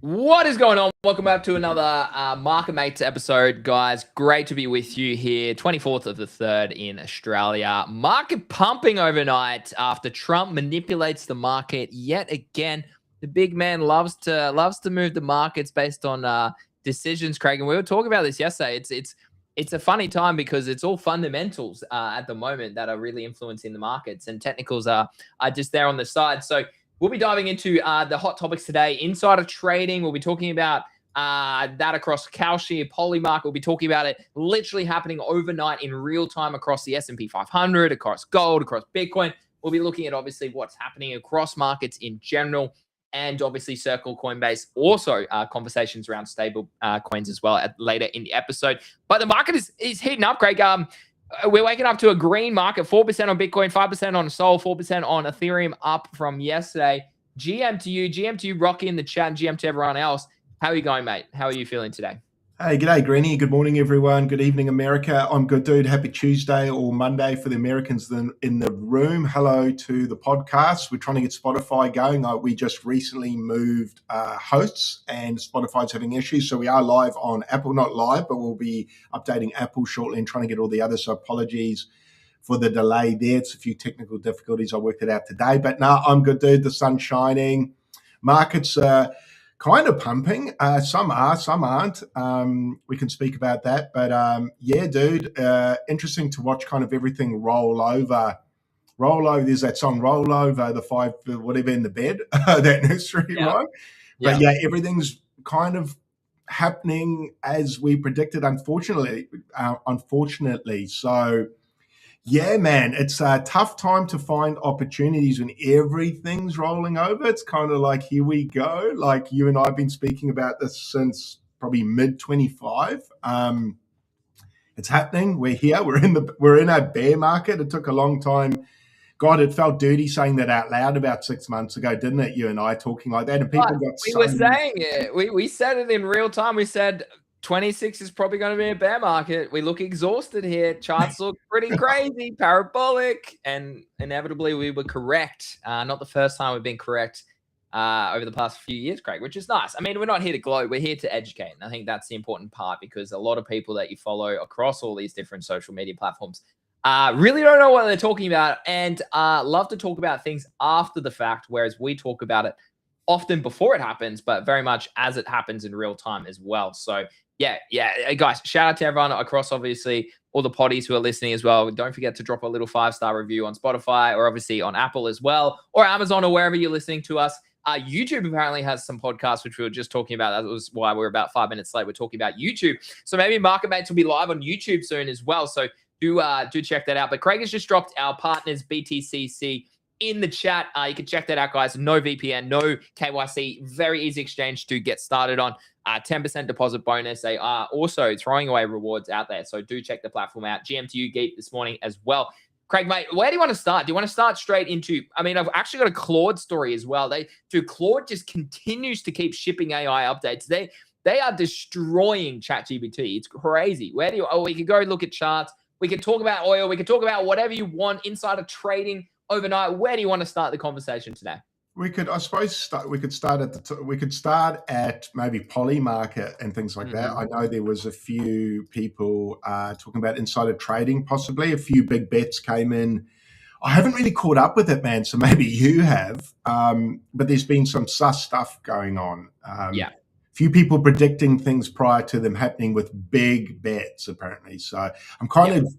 What is going on? Welcome back to another Market Mates episode, guys. Great to be with you here. 24th of the 3rd in Australia. Market pumping overnight after Trump manipulates the market yet again. The big man loves to move the markets based on decisions, Craig. And we were talking about this yesterday. It's a funny time because it's all fundamentals at the moment that are really influencing the markets, and technicals are just there on the side. So we'll be diving into the hot topics today. Insider trading. We'll be talking about that across Kalshi, Polymarket. We'll be talking about it literally happening overnight in real time across the S&P 500, across gold, across Bitcoin. We'll be looking at obviously what's happening across markets in general, and obviously Circle, Coinbase. Also conversations around stable coins as well later in the episode. But the market is heating up, Craig. We're waking up to a green market, 4% on Bitcoin, 5% on Sol, 4% on Ethereum, up from yesterday. GM to you, Rocky in the chat, and GM to everyone else. How are you going, mate? How are you feeling today? Hey, g'day, Greeny. Good morning, everyone. Good evening, America. I'm good, dude. Happy Tuesday or Monday for the Americans in the room. Hello to the podcast. We're trying to get Spotify going. We just recently moved hosts, and Spotify's having issues. So we are live on Apple, not live, but we'll be updating Apple shortly and trying to get all the others. So apologies for the delay there. It's a few technical difficulties. I worked it out today. But no, I'm good, dude. The sun's shining. Markets kind of pumping. Some are, some aren't. We can speak about that. But yeah, dude, interesting to watch kind of everything roll over. There's that song, Roll Over, the five, whatever in the bed, that nursery, right? But yeah, everything's kind of happening as we predicted, unfortunately. So yeah, man, it's a tough time to find opportunities when everything's rolling over. It's kind of like, here we go. Like you and I have been speaking about this since probably mid 25. It's happening. We're here. We're in a bear market. It took a long time. God, it felt dirty saying that out loud about 6 months ago, didn't it? You and I talking like that, and people were saying it. We said it in real time. We said 26 is probably going to be a bear market. We look exhausted here. Charts look pretty crazy, parabolic, and inevitably we were correct. Not the first time we've been correct over the past few years, Craig, which is nice. I mean, we're not here to gloat. We're here to educate. And I think that's the important part, because a lot of people that you follow across all these different social media platforms really don't know what they're talking about, and love to talk about things after the fact, whereas we talk about it often before it happens, but very much as it happens in real time as well. So yeah, guys, shout out to everyone across, obviously, all the potties who are listening as well. Don't forget to drop a little 5-star review on Spotify, or obviously on Apple as well, or Amazon, or wherever you're listening to us. YouTube apparently has some podcasts, which we were just talking about. That was why we're about 5 minutes late. We're talking about YouTube. So maybe Market Mates will be live on YouTube soon as well. So do check that out. But Craig has just dropped our partners, BTCC, in the chat. You can check that out, guys. No VPN, no KYC, very easy exchange to get started on. 10% deposit bonus. They are also throwing away rewards out there, so do check the platform out. GM to you, Geek, this morning as well. Craig, mate, where do you want to start? Do you want to start straight into, I mean, I've actually got a Claude story as well. Claude just continues to keep shipping AI updates. They are destroying ChatGPT. It's crazy. We could go look at charts. We could talk about oil. We could talk about whatever you want, insider trading overnight. Where do you want to start the conversation today? We could, I suppose, we could start at maybe Polymarket and things like that. I know there was a few people talking about insider trading, possibly. A few big bets came in. I haven't really caught up with it, man, so maybe you have. But there's been some sus stuff going on. Few people predicting things prior to them happening with big bets, apparently. So I'm kind of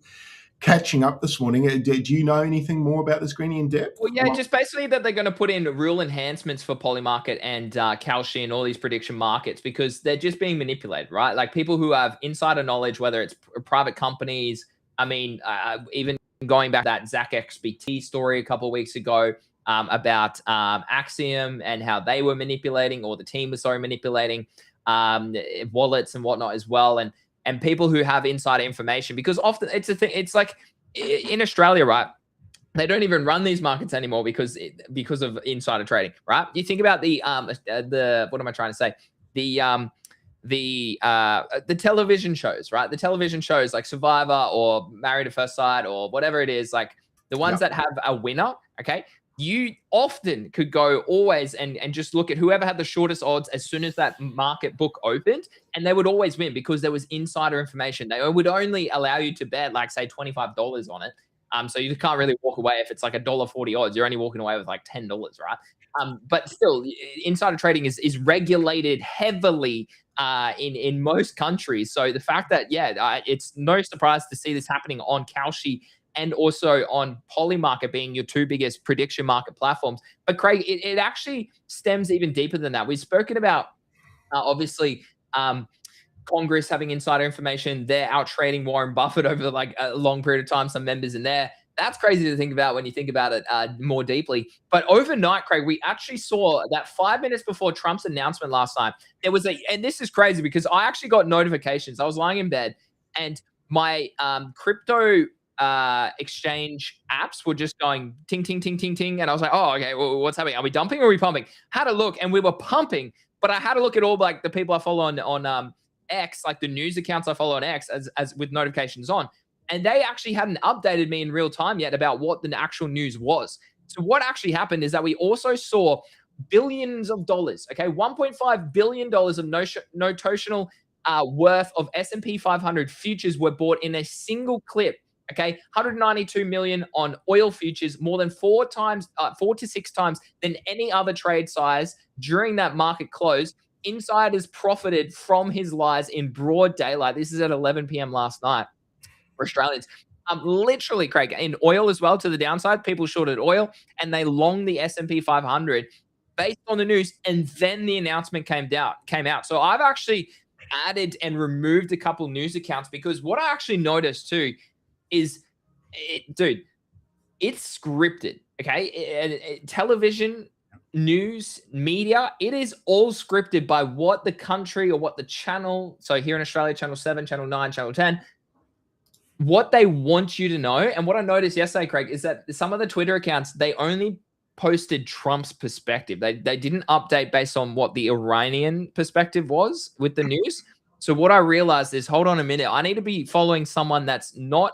catching up this morning. Do you know anything more about this, Greeny, in depth? Well, yeah, just basically that they're going to put in rule enhancements for Polymarket and Kalshi and all these prediction markets, because they're just being manipulated, right? Like people who have insider knowledge, whether it's private companies. I mean, even going back to that Zach XBT story a couple of weeks ago about Axiom and how they were manipulating, or the team was manipulating wallets and whatnot as well. And people who have insider information, because often it's a thing. It's like in Australia, right? They don't even run these markets anymore because of insider trading, right? You think about the what am I trying to say? The television shows, right? The television shows like Survivor or Married at First Sight or whatever it is, like the ones that have a winner, okay? you often could go always and just look at whoever had the shortest odds as soon as that market book opened, and they would always win because there was insider information. They would only allow you to bet, like, say, $25 on it. So you can't really walk away if it's like $1.40 odds. You're only walking away with like $10, right? But still, insider trading is regulated heavily in most countries. So the fact that, it's no surprise to see this happening on Kalshi and also on Polymarket being your two biggest prediction market platforms. But Craig, it actually stems even deeper than that. We've spoken about, obviously, Congress having insider information. They're out trading Warren Buffett over like a long period of time, some members in there. That's crazy to think about when you think about it more deeply. But overnight, Craig, we actually saw that 5 minutes before Trump's announcement last night, there was and this is crazy because I actually got notifications. I was lying in bed and my crypto exchange apps were just going ting, ting, ting, ting, ting. And I was like, oh, okay, well, what's happening? Are we dumping or are we pumping? Had a look and we were pumping, but I had to look at all like the people I follow on X, like the news accounts I follow on X as with notifications on. And they actually hadn't updated me in real time yet about what the actual news was. So what actually happened is that we also saw billions of dollars, okay, $1.5 billion of notional worth of S&P 500 futures were bought in a single clip. Okay, 192 million on oil futures, more than 4 to 6 times than any other trade size during that market close. Insiders profited from his lies in broad daylight. This is at 11 p.m. last night for Australians. Literally, Craig, in oil as well to the downside, people shorted oil and they longed the S&P 500 based on the news, and then the announcement came out. So I've actually added and removed a couple news accounts because what I actually noticed too is, dude, it's scripted, okay? Television, news, media, it is all scripted by what the country or what the channel, so here in Australia, Channel 7, Channel 9, Channel 10, what they want you to know. And what I noticed yesterday, Craig, is that some of the Twitter accounts, they only posted Trump's perspective. They didn't update based on what the Iranian perspective was with the news. So what I realized is, hold on a minute, I need to be following someone that's not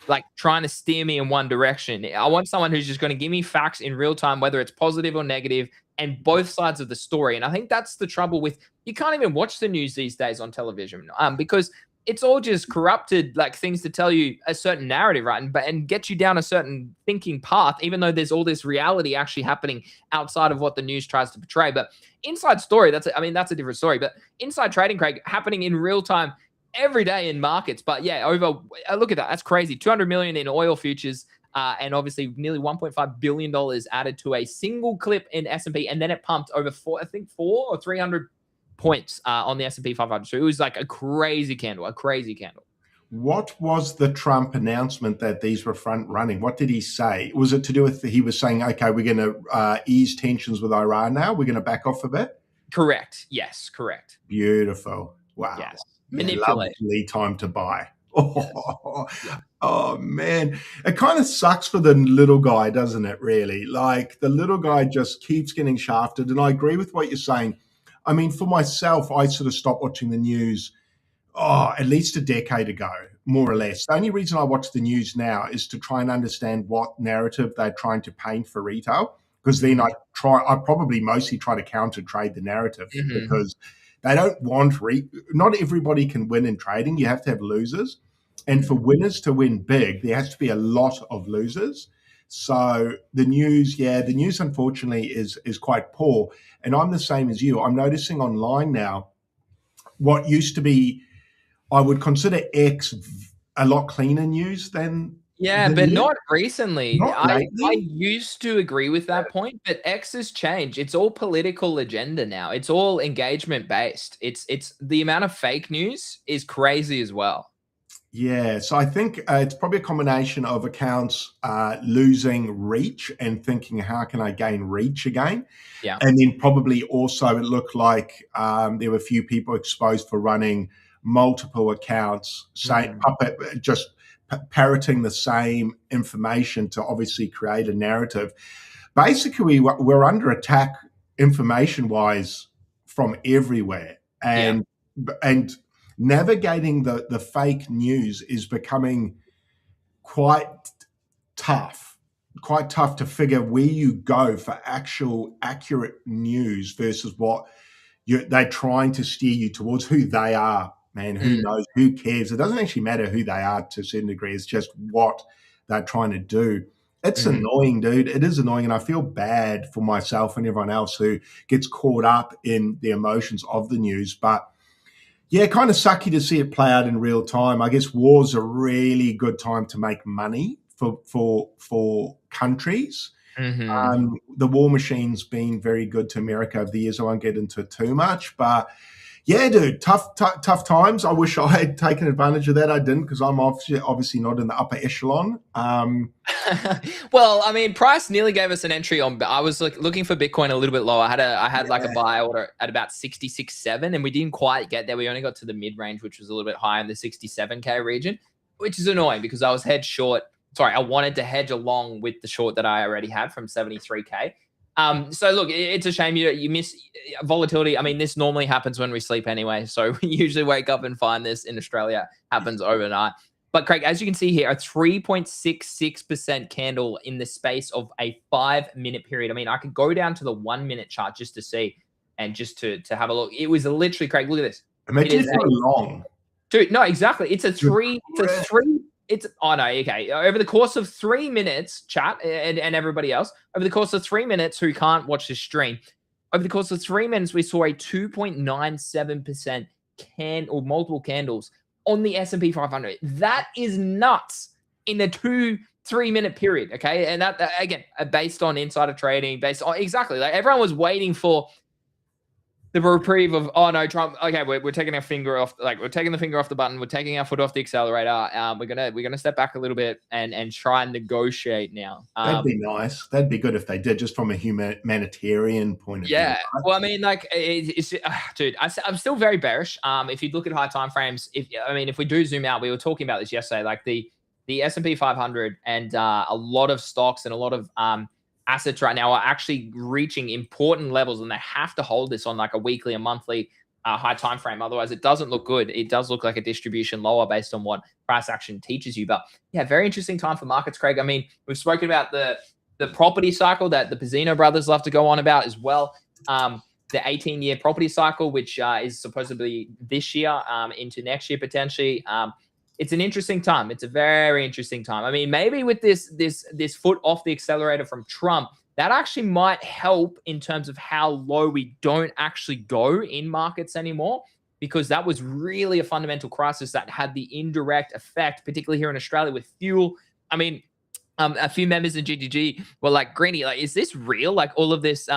like trying to steer me in one direction. I want someone who's just going to give me facts in real time, whether it's positive or negative, and both sides of the story. And I think that's the trouble with, you can't even watch the news these days on television because it's all just corrupted, like things to tell you a certain narrative, right? And get you down a certain thinking path, even though there's all this reality actually happening outside of what the news tries to portray. But inside story, that's a different story. But inside trading, Craig, happening in real time every day in markets. But yeah, look at that. That's crazy. 200 million in oil futures, and obviously nearly $1.5 billion added to a single clip in S&P, and then it pumped over 400 or 300 points on the S&P 500. So it was like a crazy candle. What was the Trump announcement that these were front running? What did he say? Was it to do with, he was saying, okay, we're going to ease tensions with Iran now, we're going to back off a bit? Correct. Yes, correct. Beautiful. Wow. Yes. Manipulate. Lead time to buy. Yes. Oh, man. It kind of sucks for the little guy, doesn't it, really? Like, the little guy just keeps getting shafted. And I agree with what you're saying. I mean, for myself, I sort of stopped watching the news, at least a decade ago, more or less. The only reason I watch the news now is to try and understand what narrative they're trying to paint for retail, because then I probably mostly try to counter trade the narrative, because they don't want, not everybody can win in trading. You have to have losers. And for winners to win big, there has to be a lot of losers. So the news, unfortunately, is quite poor. And I'm the same as you. I'm noticing online now, what used to be, I would consider X a lot cleaner news than. Yeah, but not recently. Not I used to agree with that point, but X has changed. It's all political agenda now. It's all engagement based. It's the amount of fake news is crazy as well. Yeah, so I think it's probably a combination of accounts losing reach and thinking, how can I gain reach again? Yeah. And then probably also it looked like there were a few people exposed for running multiple accounts, just parroting the same information to obviously create a narrative. Basically, we're under attack information-wise from everywhere. And navigating the fake news is becoming quite tough. quite tough to figure where you go for actual accurate news versus what they're trying to steer you towards. Who they are, man. Who knows? Who cares? It doesn't actually matter who they are to a certain degree. It's just what they're trying to do. It's annoying, dude. It is annoying, and I feel bad for myself and everyone else who gets caught up in the emotions of the news. But yeah, kind of sucky to see it play out in real time. I guess war's a really good time to make money for countries. The war machine's been very good to America over the years. I won't get into it too much, but yeah, dude, tough times. I wish I had taken advantage of that. I didn't, because I'm obviously not in the upper echelon. Well, I mean, Price nearly gave us an entry on. I was looking for Bitcoin a little bit lower. I had like a buy order at about 66.7, and we didn't quite get there. We only got to the mid range, which was a little bit higher in the 67K region, which is annoying because I was hedged short. Sorry, I wanted to hedge along with the short that I already had from 73K. So look, it's a shame you miss volatility. I mean, this normally happens when we sleep anyway. So we usually wake up and find this in Australia happens overnight. But Craig, as you can see here, a 3.66% candle in the space of a 5-minute period. I mean, I could go down to the 1-minute chart just to see and just to have a look. It was literally, Craig, look at this. Imagine it's long. Dude, no, exactly. Oh no, okay. Over the course of 3 minutes, chat and everybody else, over the course of 3 minutes who can't watch this stream, over the course of 3 minutes, we saw a 2.97% or multiple candles on the S&P 500. That is nuts in the 2-3 minute period, okay? And that again, based on insider trading, based on exactly, like everyone was waiting for the reprieve of, oh no, Trump. Okay, we're taking our finger off, we're taking the finger off the button. We're taking our foot off the accelerator. We're gonna step back a little bit and try and negotiate now. That'd be nice. That'd be good if they did, just from a humanitarian point of view. Yeah. Right? Well, I mean, dude, I'm still very bearish. If you look at high time frames, if we do zoom out, we were talking about this yesterday, like the S&P 500 and a lot of stocks and a lot of assets right now are actually reaching important levels, and they have to hold this on like a weekly and monthly high time frame. Otherwise, it doesn't look good. It does look like a distribution lower based on what price action teaches you. But yeah, very interesting time for markets, Craig. I mean, we've spoken about the property cycle that the Pizzino brothers love to go on about as well. The 18-year property cycle, which is supposedly this year into next year potentially. It's an interesting time. It's a very interesting time. I mean, maybe with this foot off the accelerator from Trump, that actually might help in terms of how low we don't actually go in markets anymore, because that was really a fundamental crisis that had the indirect effect, particularly here in Australia with fuel. I mean, a few members in GTG were like, Greeny, like, is this real? Like all of this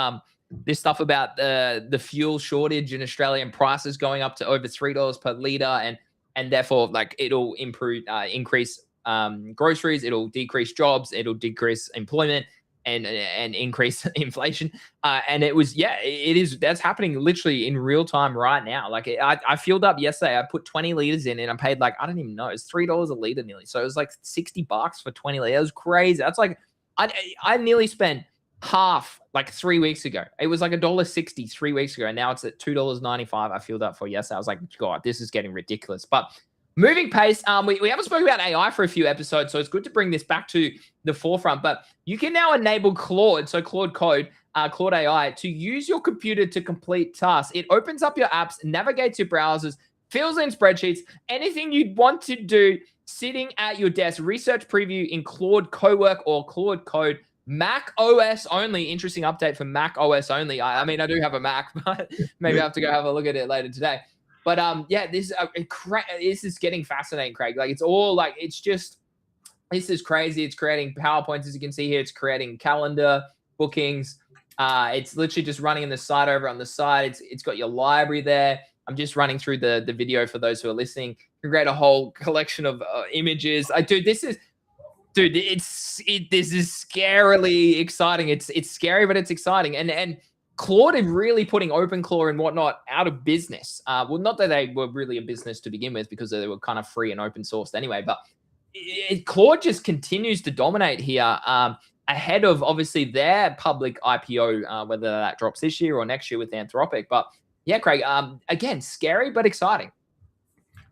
this stuff about the fuel shortage in Australia and prices going up to over $3 per litre, and therefore, like, it'll increase groceries, it'll decrease jobs, it'll decrease employment, and increase inflation. And it was, that's happening literally in real time right now. Like I fueled up yesterday. I put 20 liters in, and I paid like, I don't even know, it's $3 a liter nearly. So it was like $60 for 20 liters. It was crazy. That's like, I nearly spent half like 3 weeks ago. It was like $1.60 3 weeks ago, and now it's at $2.95. I fueled up for yesterday. I was like, God, this is getting ridiculous. But moving pace, we haven't spoken about AI for a few episodes, so it's good to bring this back to the forefront. But you can now enable Claude, so Claude Code, Claude AI, to use your computer to complete tasks. It opens up your apps, navigates your browsers, fills in spreadsheets, anything you'd want to do sitting at your desk. Research preview in Claude Cowork or Claude Code. Mac OS only. Interesting update for Mac OS only. I mean, I do have a Mac, but maybe I have to go have a look at it later today. But yeah, this is getting fascinating, Craig. Like it's all like, this is crazy. It's creating PowerPoints, as you can see here. It's creating calendar bookings. It's literally just running in the side over on the side. It's got your library there. I'm just running through the video for those who are listening. You can create a whole collection of images. This is scarily exciting. It's scary, but it's exciting. And Claude is really putting OpenClaw and whatnot out of business. Well, not that they were really a business to begin with, because they were kind of free and open sourced anyway. But Claude just continues to dominate here, ahead of obviously their public IPO, whether that drops this year or next year with Anthropic. But yeah, Craig, again, scary but exciting.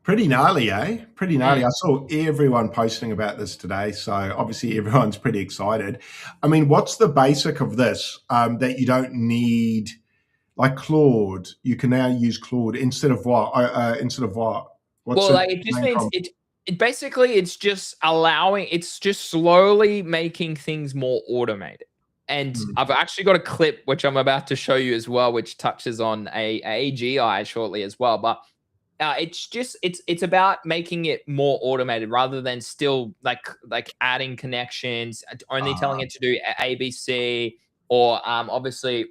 Pretty gnarly, eh? Pretty gnarly. I saw everyone posting about this today, so obviously everyone's pretty excited. I mean, what's the basic of this that you don't need, like Claude? You can now use Claude instead of what? Instead of what? What's Well, it? like, it just means it basically, it's just slowly making things more automated. And I've actually got a clip which I'm about to show you as well, which touches on a AGI shortly as well. But it's about making it more automated rather than still like adding connections, only telling it to do ABC, or obviously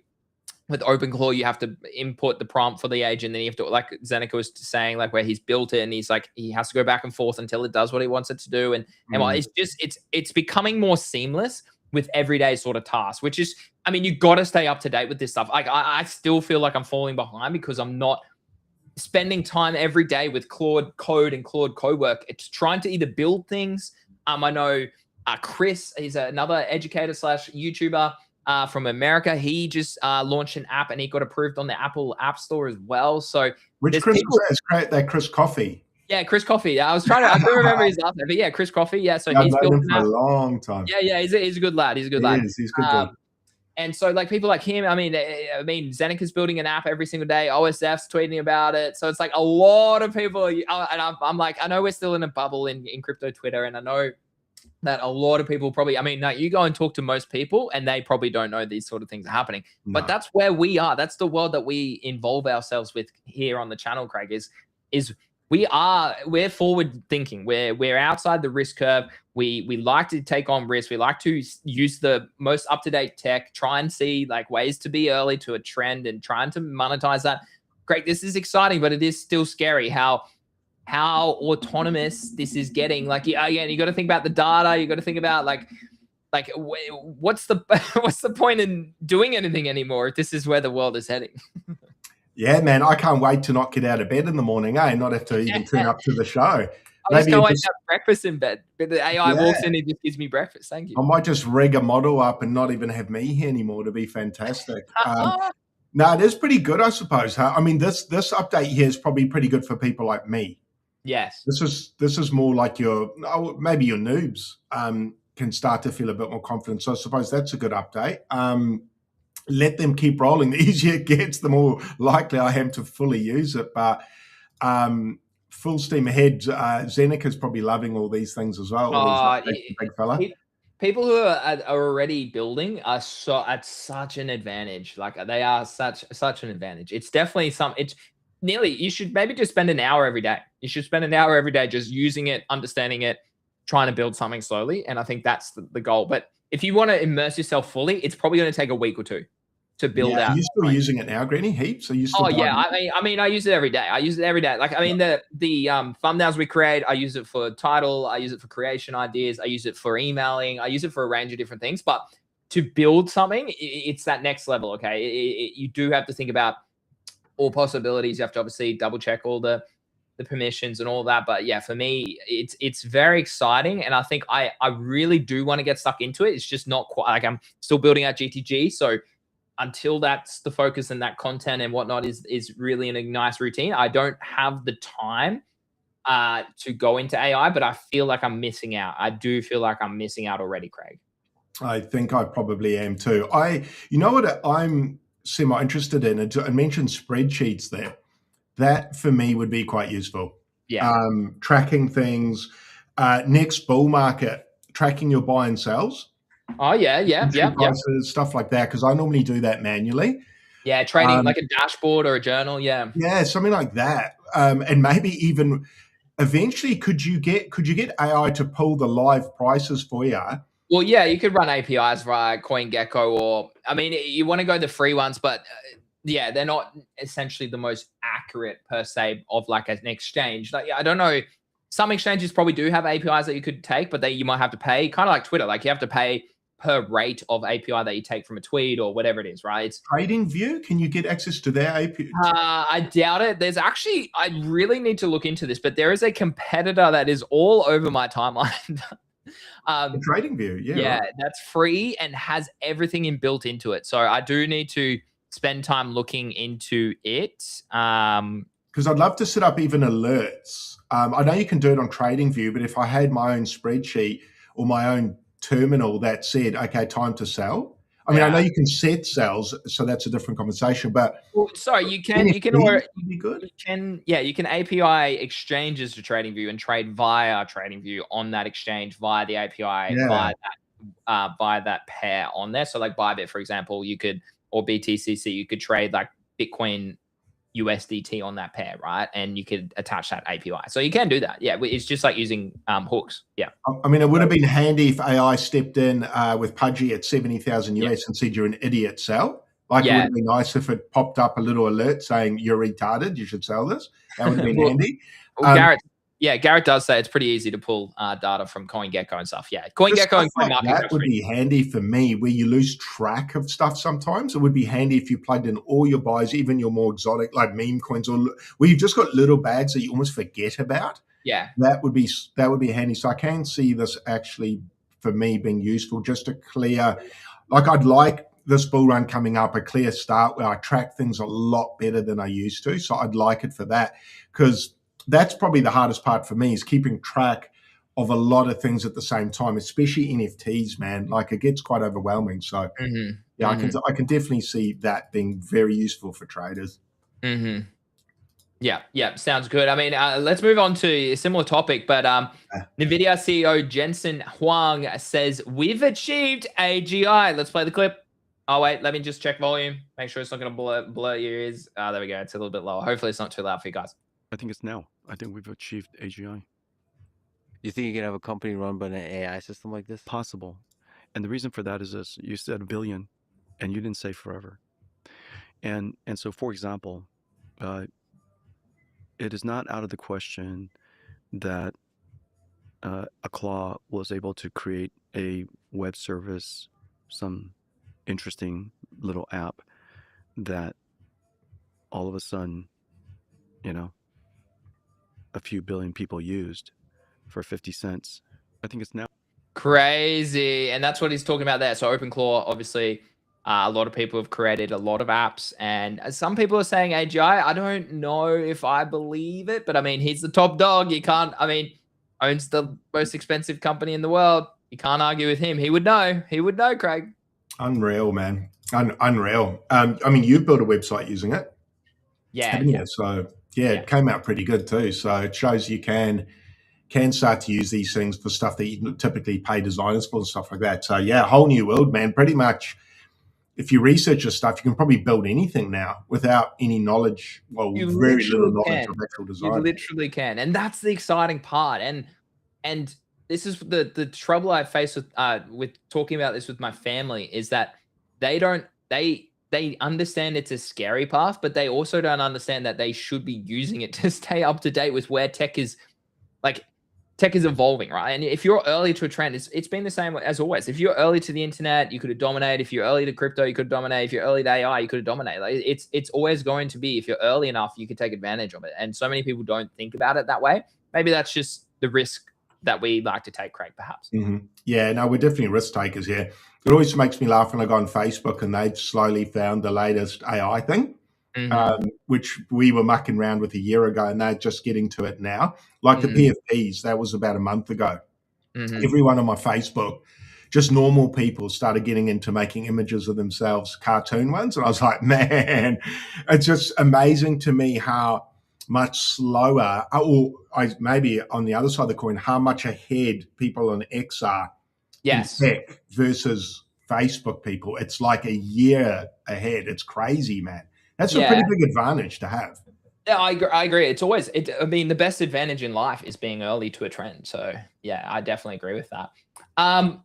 with OpenClaw, you have to input the prompt for the agent, then you have to, like Zeneca was saying, like where he's built it, and he's like, he has to go back and forth until it does what he wants it to do. And well, it's becoming more seamless with everyday sort of tasks, which is, I mean, you got to stay up to date with this stuff. Like I still feel like I'm falling behind because I'm not spending time every day with Claude Code and Claude Cowork. It's trying to either build things. I know Chris, he's another educator slash YouTuber from America. He just launched an app and he got approved on the Apple App Store as well. So which Chris was that? Chris Coffee. Yeah, Chris Coffee. I couldn't remember his last name, but yeah, Chris Coffee. Yeah, so he's built him for a long time. Yeah, he's a good lad. He's a good lad. He's good. And so, like, people like him, I mean, Zeneca's building an app every single day. OSF's tweeting about it. So it's like a lot of people. And I'm like, I know we're still in a bubble in crypto Twitter, and I know that a lot of people probably, I mean, no, you go and talk to most people and they probably don't know these sort of things are happening. No. But that's where we are. That's the world that we involve ourselves with here on the channel, Craig, is we're forward thinking. We're outside the risk curve. We like to take on risk. We like to use the most up-to-date tech, try and see like ways to be early to a trend and trying to monetize that. Great, this is exciting, but it is still scary how autonomous this is getting. Like, again, you got to think about the data. You got to think about like what's the point in doing anything anymore if this is where the world is heading? Yeah, man, I can't wait to not get out of bed in the morning, not have to even turn up to the show. I just can't wait to have breakfast in bed. But the AI walks in and just gives me breakfast. Thank you. I might just rig a model up and not even have me here anymore to be fantastic. No, it is pretty good, I suppose. Huh? I mean, this update here is probably pretty good for people like me. Yes. This is more like maybe your noobs can start to feel a bit more confident. So I suppose that's a good update. Let them keep rolling. The easier it gets, the more likely I am to fully use it. But full steam ahead. Zeneca's probably loving all these things as well. Big fella. People who are already building are at such an advantage. Like, they are such an advantage. It's definitely you should maybe just spend an hour every day. You should spend an hour every day just using it, understanding it, trying to build something slowly. And I think that's the goal. But if you want to immerse yourself fully, it's probably going to take a week or two to build out. Are you still using it now, Granny? Heaps? Are you still I mean, I use it every day. Like, I mean, the thumbnails we create, I use it for title. I use it for creation ideas. I use it for emailing. I use it for a range of different things. But to build something, it's that next level, okay? You do have to think about all possibilities. You have to obviously double check all the permissions and all that. But yeah, for me, it's very exciting. And I think I really do want to get stuck into it. It's just not quite, like, I'm still building out GTG. So until that's the focus and that content and whatnot is really in a nice routine, I don't have the time to go into AI, but I feel like I'm missing out. I do feel like I'm missing out already, Craig. I think I probably am too. You know what I'm semi-interested in? I mentioned spreadsheets there. That for me would be quite useful. Yeah. Tracking things, next bull market, tracking your buy and sells. Oh yeah. Prices, stuff like that, because I normally do that manually. Yeah, trading like a dashboard or a journal. Yeah. Yeah, something like that. And maybe even eventually, could you get AI to pull the live prices for you? Well, yeah, you could run APIs via CoinGecko, or I mean, you want to go the free ones, but yeah, they're not essentially the most accurate per se of like an exchange. Like, I don't know. Some exchanges probably do have APIs that you could take, but you might have to pay, kind of like Twitter. Like, you have to pay per rate of API that you take from a tweet or whatever it is, right? TradingView, can you get access to their API? I doubt it. There's actually, I really need to look into this, but there is a competitor that is all over my timeline. TradingView, yeah. Right. That's free and has everything built into it. So I do need to spend time looking into it. Because I'd love to set up even alerts I know you can do it on TradingView, but if I had my own spreadsheet or my own terminal that said, okay, time to sell. I mean, I know you can set sells, so that's a different conversation, but well, sorry, you can NFTs would be good. you can API exchanges to TradingView and trade via TradingView on that exchange via the API via that pair on there. So like Bybit, for example, you could, or BTCC, you could trade like Bitcoin USDT on that pair, right? And you could attach that API. So you can do that. Yeah, it's just like using hooks. Yeah. I mean, it would have been handy if AI stepped in with Pudgy at 70,000 US and said, you're an idiot, sell. Like it would have been nice if it popped up a little alert saying you're retarded, you should sell this. That would have been handy. Garrett does say it's pretty easy to pull data from CoinGecko and stuff. Yeah, CoinGecko and CoinMarketCap that would be handy for me, where you lose track of stuff sometimes. It would be handy if you plugged in all your buys, even your more exotic, like meme coins, or where you've just got little bags that you almost forget about. Yeah, that would be handy. So I can see this actually, for me, being useful just to clear. Like I'd like this bull run coming up, a clear start where I track things a lot better than I used to. So I'd like it for that, because that's probably the hardest part for me, is keeping track of a lot of things at the same time, especially NFTs, man. Like it gets quite overwhelming. So I can definitely see that being very useful for traders. Yeah, sounds good. I mean, let's move on to a similar topic, but NVIDIA CEO Jensen Huang says, we've achieved AGI. Let's play the clip. Oh, wait, let me just check volume. Make sure it's not going to blur your ears. There we go. It's a little bit lower. Hopefully it's not too loud for you guys. I think it's now. I think we've achieved AGI. You think you can have a company run by an AI system like this? Possible. And the reason for that is this. You said 1 billion, and you didn't say forever. And so, for example, it is not out of the question that a claw was able to create a web service, some interesting little app that all of a sudden, a few billion people used for 50 cents. I think it's now. Crazy. And that's what he's talking about there. So OpenClaw, obviously, a lot of people have created a lot of apps, and some people are saying AGI. I don't know if I believe it, but I mean, he's the top dog. You can't, owns the most expensive company in the world. You can't argue with him. He would know. He would know, Craig. Unreal, man. Unreal. I mean, you built a website using it. Yeah. So it came out pretty good too. So it shows you can start to use these things for stuff that you typically pay designers for and stuff like that. So yeah, a whole new world, man. Pretty much, if you research your stuff, you can probably build anything now without any knowledge. Well, very little knowledge of actual design. You literally can, and that's the exciting part. And this is the trouble I face with talking about this with my family, is that they understand it's a scary path, but they also don't understand that they should be using it to stay up to date with where tech is. Like, tech is evolving, right? And if you're early to a trend, it's been the same as always. If you're early to the internet, you could have dominated. If you're early to crypto, you could have dominated. If you're early to AI, you could have dominated. Like, it's always going to be, if you're early enough, you can take advantage of it. And so many people don't think about it that way. Maybe that's just the risk that we like to take, Craig, perhaps. Yeah, no, we're definitely risk takers here. It always makes me laugh when I go on Facebook and they've slowly found the latest AI thing. Which we were mucking around with a year ago, and they're just getting to it now. Like the PFPs, that was about a month ago. Everyone on my Facebook, just normal people, started getting into making images of themselves, cartoon ones. And I was like, man, it's just amazing to me how much slower, or maybe on the other side of the coin, how much ahead people on X are in tech versus Facebook people. It's like a year ahead. It's crazy, man. That's a pretty big advantage to have. Yeah, I agree. It's always, the best advantage in life is being early to a trend. So yeah, I definitely agree with that.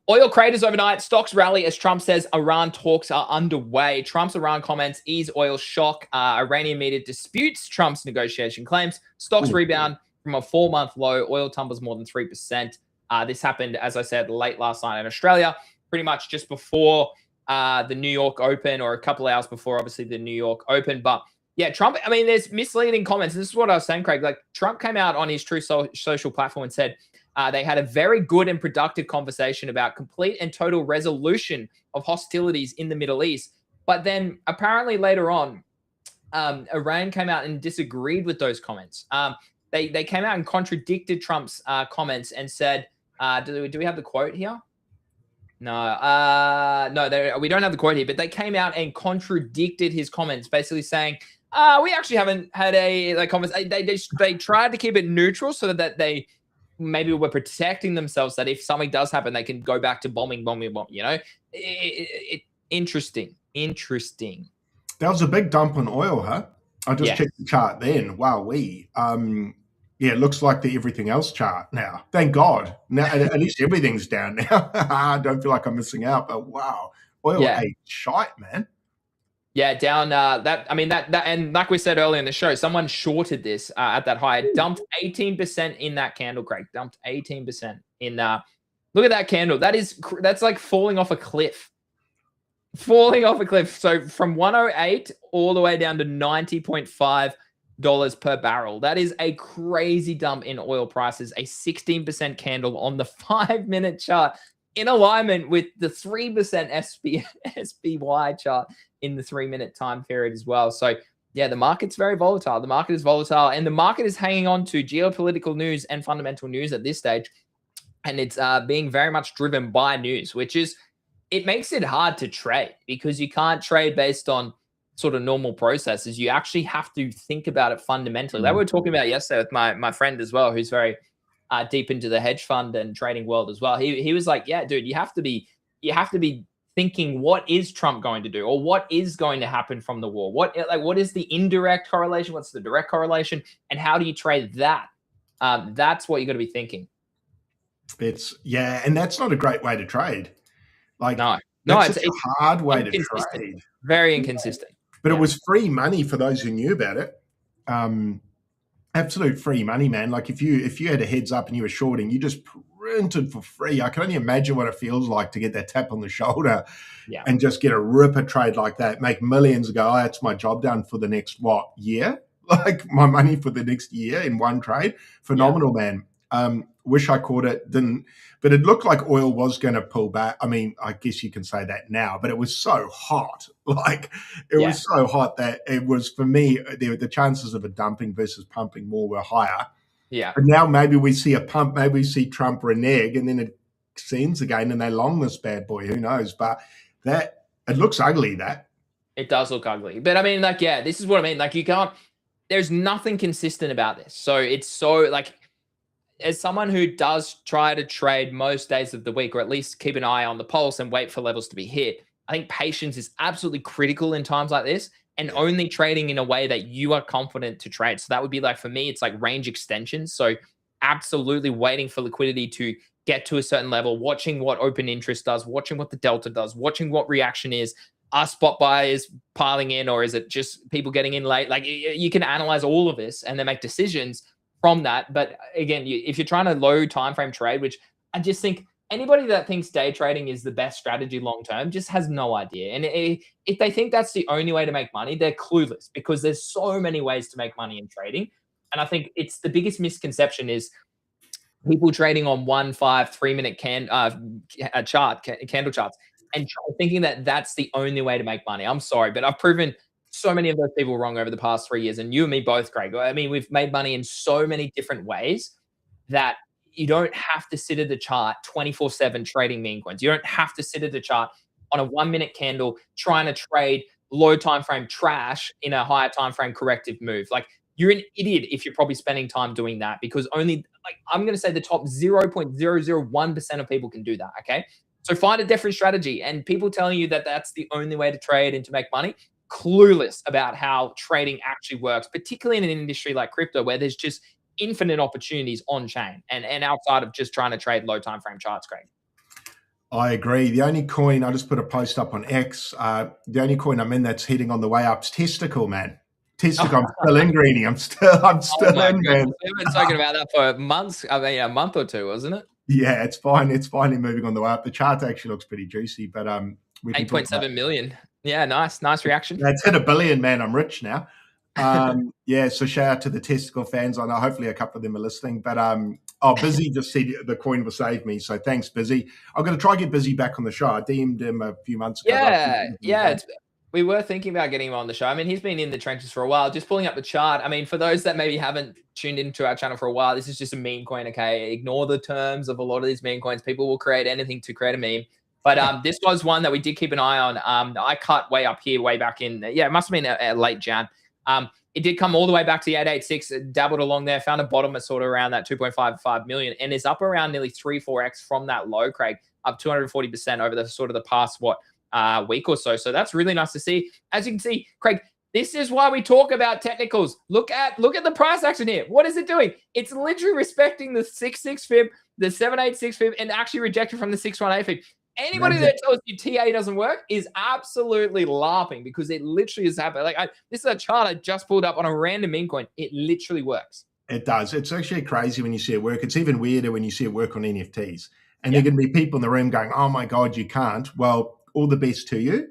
Oil craters overnight, stocks rally as Trump says Iran talks are underway. Trump's Iran comments ease oil shock. Iranian media disputes Trump's negotiation claims. Stocks rebound from a 4-month low. Oil tumbles more than 3%. This happened, as I said, late last night in Australia, pretty much just before the New York Open, or a couple of hours before, obviously, the New York Open. But yeah, Trump, there's misleading comments. This is what I was saying, Craig. Like, Trump came out on his True Social platform and said they had a very good and productive conversation about complete and total resolution of hostilities in the Middle East. But then apparently later on, Iran came out and disagreed with those comments. they came out and contradicted Trump's comments and said, do we have the quote here? No, we don't have the quote here, but they came out and contradicted his comments, basically saying, we actually haven't had a comments. They tried to keep it neutral so that they maybe were protecting themselves, that if something does happen, they can go back to bombing. You know, interesting. That was a big dump on oil, huh? I just checked the chart then. Wow, yeah, it looks like the everything else chart now. Thank God. Now at least everything's down now. I don't feel like I'm missing out, but wow, oil ate shite, man. Yeah, down that and like we said earlier in the show, someone shorted this at that high. It dumped 18% in that candle, Craig. Dumped 18% in look at that candle. That's like falling off a cliff. Falling off a cliff. So from 108 all the way down to $90.5 per barrel. That is a crazy dump in oil prices. A 16% candle on the 5-minute chart in alignment with the 3% SPY chart in the 3-minute time period as well. So yeah, the market's very volatile. The market is volatile, and the market is hanging on to geopolitical news and fundamental news at this stage. And it's being very much driven by news, which is, it makes it hard to trade because you can't trade based on sort of normal processes. You actually have to think about it fundamentally. Like we were talking about yesterday with my friend as well, who's very deep into the hedge fund and trading world as well. He was like, yeah, dude, you have to be thinking, what is Trump going to do, or what is going to happen from the war? What is the indirect correlation? What's the direct correlation? And how do you trade that? That's what you got to be thinking. And that's not a great way to trade. Like, no, it's a hard way to trade. Very inconsistent. But it was free money for those who knew about it. Absolute free money, man. Like if you had a heads up and you were shorting, you just printed for free. I can only imagine what it feels like to get that tap on the shoulder and just get a ripper trade like that, make millions, go, oh, that's my job done for the next year? Like my money for the next year in one trade. Phenomenal, man. Wish I caught it, didn't, but it looked like oil was going to pull back. I mean, I guess you can say that now, but it was so hot. Like it was so hot that it was, for me, the chances of a dumping versus pumping more were higher. Yeah. But now maybe we see a pump, maybe we see Trump renege, and then it sends again and they long this bad boy. Who knows? But that, it looks ugly, that. It does look ugly. But I mean, like, yeah, this is what I mean. Like you can't, there's nothing consistent about this. So it's so like, as someone who does try to trade most days of the week, or at least keep an eye on the pulse and wait for levels to be hit, I think patience is absolutely critical in times like this, and only trading in a way that you are confident to trade. So that would be like, for me, it's like range extensions. So absolutely waiting for liquidity to get to a certain level, watching what open interest does, watching what the delta does, watching what reaction is. Are spot buyers piling in, or is it just people getting in late? Like you can analyze all of this and then make decisions from that. But again, if you're trying to low time frame trade, which I just think anybody that thinks day trading is the best strategy long term just has no idea. And if they think that's the only way to make money, they're clueless, because there's so many ways to make money in trading. And I think it's the biggest misconception is people trading on 1, 5, 3-minute candle charts and thinking that that's the only way to make money. I'm sorry, but I've proven so many of those people wrong over the past 3 years, and you and me both, Craig. I mean, we've made money in so many different ways that you don't have to sit at the chart 24/7 trading meme coins. You don't have to sit at the chart on a 1-minute candle trying to trade low time frame trash in a higher time frame corrective move. Like, you're an idiot if you're probably spending time doing that, because only, like, I'm going to say the top 0.001% of people can do that. Okay, so find a different strategy. And people telling you that that's the only way to trade and to make money, clueless about how trading actually works, particularly in an industry like crypto, where there's just infinite opportunities on chain and outside of just trying to trade low time frame charts, Craig. I agree. The only coin, I just put a post up on X, the only coin I'm in that's heading on the way up is Testicle, man. Testicle, I'm still in, Greeny. I'm still in, man. We've been talking about that for months. I mean, a month or two, wasn't it? Yeah, it's fine. It's finally moving on the way up. The chart actually looks pretty juicy, but 8.7 million. Yeah, nice reaction. Yeah, it's hit 1 billion, man. I'm rich now. Yeah, so shout out to the Testicle fans. I know hopefully a couple of them are listening. But Busy just said the coin will save me. So thanks, Busy. I'm going to try to get Busy back on the show. I DM'd him a few months ago. Yeah. We were thinking about getting him on the show. I mean, he's been in the trenches for a while. Just pulling up the chart. I mean, for those that maybe haven't tuned into our channel for a while, this is just a meme coin, okay? Ignore the terms of a lot of these meme coins. People will create anything to create a meme. But this was one that we did keep an eye on. I cut way up here, way back in. Yeah, it must have been a late Jan. It did come all the way back to the 886, dabbled along there, found a bottom at sort of around that 2.55 million, and is up around nearly 3-4x from that low, Craig, up 240% over the sort of the past, week or so. So that's really nice to see. As you can see, Craig, this is why we talk about technicals. Look at the price action here. What is it doing? It's literally respecting the 66 fib, the 786 fib, and actually rejected from the 618 fib. Anybody that tells you TA doesn't work is absolutely laughing, because it literally is happening. Like, this is a chart I just pulled up on a random meme coin. It literally works. It does. It's actually crazy when you see it work. It's even weirder when you see it work on NFTs. And there can be people in the room going, "Oh my God, you can't." Well, all the best to you.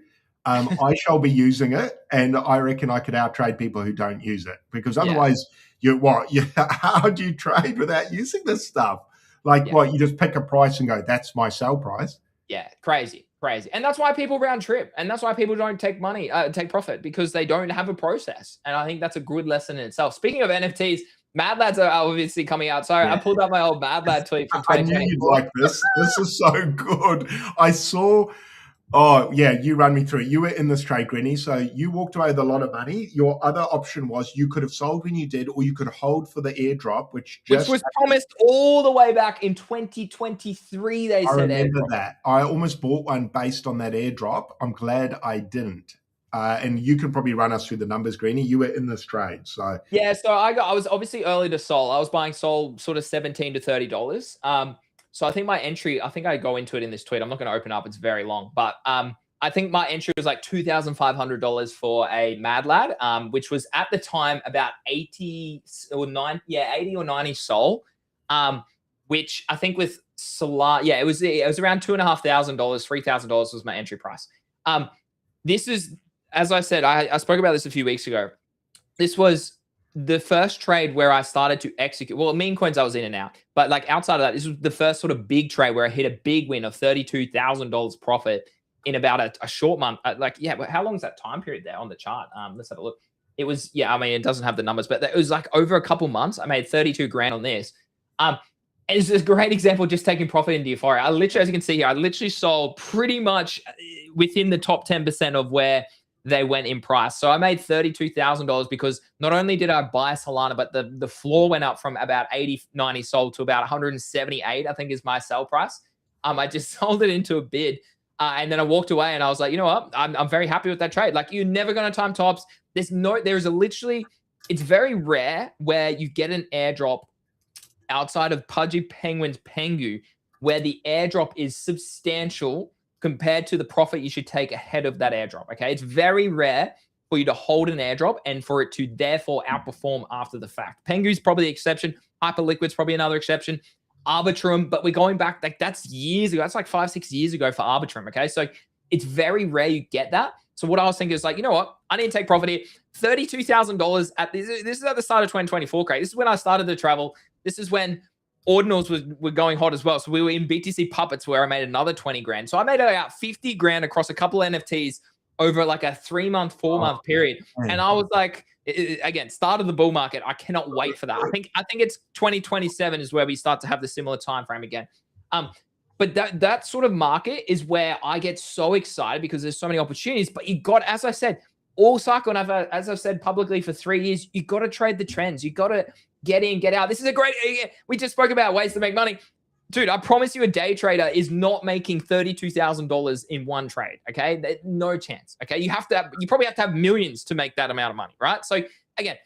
I shall be using it, and I reckon I could outtrade people who don't use it, because otherwise, how do you trade without using this stuff? Like, you just pick a price and go, "That's my sell price." Yeah, crazy. And that's why people round trip. And that's why people don't take profit, because they don't have a process. And I think that's a good lesson in itself. Speaking of NFTs, Mad Lads are obviously coming out. Sorry, I pulled up my old Mad Lad tweet from 2024. I knew you'd like this. This is so good. I saw... Oh, yeah, you run me through it. You were in this trade, Granny, so you walked away with a lot of money. Your other option was you could have sold when you did, or you could hold for the airdrop, which was promised all the way back in 2023, they said. I remember that. I almost bought one based on that airdrop. I'm glad I didn't. And you can probably run us through the numbers, Greeny. You were in this trade, so yeah. So I was obviously early to Sol. I was buying Sol sort of $17 to $30. So I think my entry, I think I go into it in this tweet. I'm not going to open up; it's very long. But I think my entry was like $2,500 for a Mad Lad, which was at the time about 80 or 90 Sol. Which I think with Solar, it was around $2,500, $3,000 was my entry price. This is, as I said, I spoke about this a few weeks ago. This was the first trade where I started to execute. Well, meme coins I was in and out, but like outside of that, this was the first sort of big trade where I hit a big win of $32,000 profit in about a short month. But how long is that time period there on the chart? Let's have a look. It was, I mean, it doesn't have the numbers, but it was like over a couple months. I made 32 grand on this. It's a great example of just taking profit into euphoria. I literally, as you can see here, I literally sold pretty much within the top 10% of where they went in price. So I made $32,000 because not only did I buy Solana, but the floor went up from about 80, 90 sold to about 178, I think is my sell price. I just sold it into a bid. And then I walked away and I was like, you know what? I'm very happy with that trade. Like, you're it's very rare where you get an airdrop outside of Pudgy Penguin's Pengu, where the airdrop is substantial compared to the profit you should take ahead of that airdrop, okay? It's very rare for you to hold an airdrop and for it to therefore outperform after the fact. Pengu's probably the exception. Hyperliquid's probably another exception. Arbitrum, but we're going back, like, that's years ago. That's like 5-6 years ago for Arbitrum, okay? So it's very rare you get that. So what I was thinking is like, you know what? I need to take profit here. $32,000 at this is at the start of 2024, Craig. This is when I started to travel. This is when ordinals were going hot as well. So we were in BTC Puppets where I made another 20 grand. So I made about 50 grand across a couple of NFTs over like a 3-month, 4-month period. And I was like, again, start of the bull market. I cannot wait for that. I think it's 2027 is where we start to have the similar time frame again. But that sort of market is where I get so excited because there's so many opportunities. But you got, as I said, all cycle, and as I've said publicly for 3 years, you got to trade the trends. You got to get in, get out. This is a great, we just spoke about ways to make money. Dude, I promise you a day trader is not making $32,000 in one trade, okay? No chance, okay? You probably have to have millions to make that amount of money, right? So again,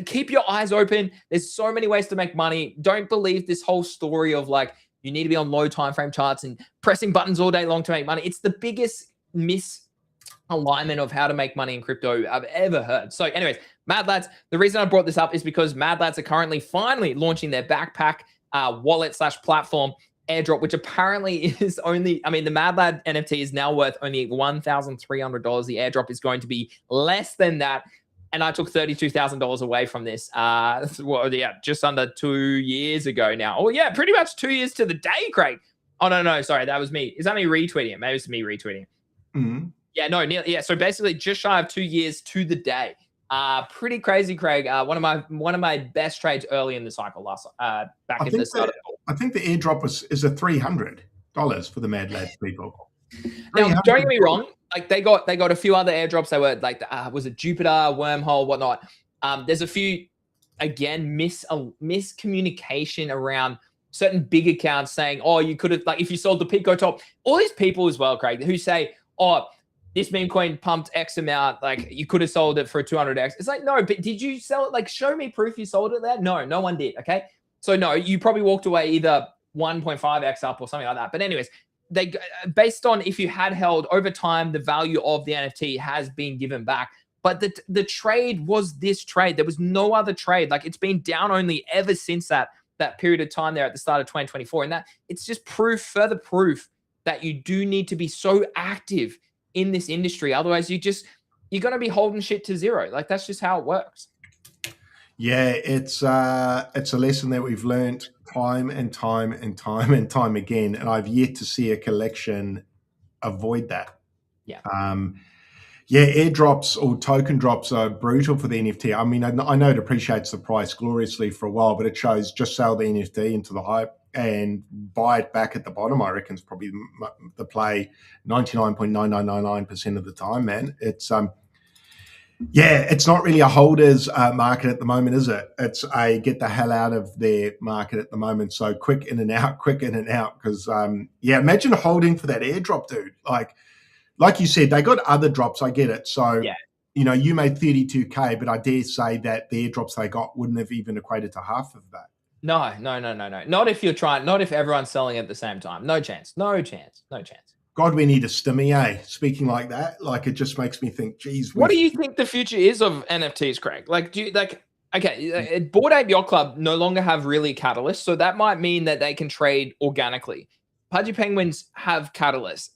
keep your eyes open. There's so many ways to make money. Don't believe this whole story of like, you need to be on low time frame charts and pressing buttons all day long to make money. It's the biggest misalignment of how to make money in crypto I've ever heard. So anyways, Mad Lads, the reason I brought this up is because Mad Lads are currently finally launching their backpack wallet/platform airdrop, which apparently is only, I mean, the Mad Lad NFT is now worth only $1,300. The airdrop is going to be less than that. And I took $32,000 away from this, just under 2 years ago now. Oh, yeah, pretty much 2 years to the day, Craig. Oh, no, sorry, that was me. Is that me retweeting it? Maybe it's me retweeting it. Mm-hmm. Yeah, no, yeah. So basically, just shy of 2 years to the day. Pretty crazy, Craig. One of my best trades early in the cycle back in the start of the I think the airdrop is a $300 for the Mad Lads people. Now, don't get me wrong. Like they got a few other airdrops. They were like, was it Jupiter, Wormhole, whatnot? There's a few, again, miscommunication around certain big accounts saying, oh, you could have, like, if you sold the Pico top, all these people as well, Craig, who say, oh, this meme coin pumped X amount, like you could have sold it for 200X. It's like, no, but did you sell it? Like, show me proof you sold it there. No one did. Okay. So no, you probably walked away either 1.5X up or something like that. But anyways, they, based on if you had held over time, the value of the NFT has been given back. But the trade was this trade. There was no other trade. Like, it's been down only ever since that period of time there at the start of 2024. And that it's just further proof that you do need to be so active in this industry. Otherwise, you're going to be holding shit to zero. Like, that's just how it works. Yeah, it's a lesson that we've learned time and time again. And I've yet to see a collection avoid that. Yeah. Yeah, airdrops or token drops are brutal for the NFT. I mean, I know it appreciates the price gloriously for a while, but it shows just sell the NFT into the hype and buy it back at the bottom. I reckon is probably the play 99.9999% of the time, man. It's it's not really a holders market at the moment, is it? It's a get the hell out of their market at the moment. So quick in and out. Because imagine holding for that airdrop, dude. Like you said, they got other drops. I get it. So, you made 32K, but I dare say that the airdrops they got wouldn't have even equated to half of that. No. Not if everyone's selling at the same time. No chance. God, we need a stimmy, eh? Speaking like that, like, it just makes me think, geez. What do you think the future is of NFTs, Craig? Like, Bored Ape Yacht Club no longer have really catalysts, so that might mean that they can trade organically. Pudgy Penguins have catalysts.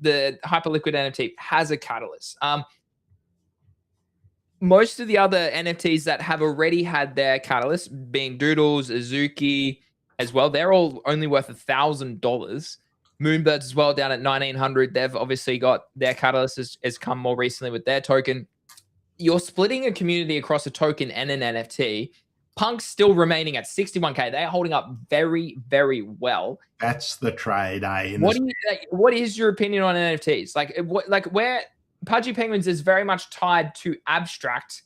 The Hyperliquid NFT has a catalyst. Most of the other NFTs that have already had their catalysts, being Doodles, Azuki as well, they're all only worth $1,000. Moonbirds as well, down at 1,900. They've obviously got their catalyst has come more recently with their token. You're splitting a community across a token and an NFT. Punk's still remaining at 61K. They're holding up very, very well. That's the trade, eh? What is your opinion on NFTs? Where Pudgy Penguins is very much tied to abstract,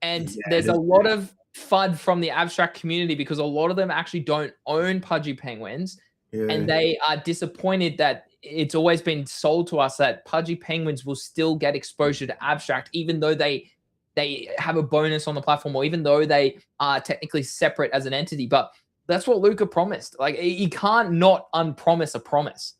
and there's a lot of FUD from the abstract community because a lot of them actually don't own Pudgy Penguins, and they are disappointed that it's always been sold to us that Pudgy Penguins will still get exposure to abstract, even though they have a bonus on the platform, or even though they are technically separate as an entity. But that's what Luca promised. Like, you can't not unpromise a promise.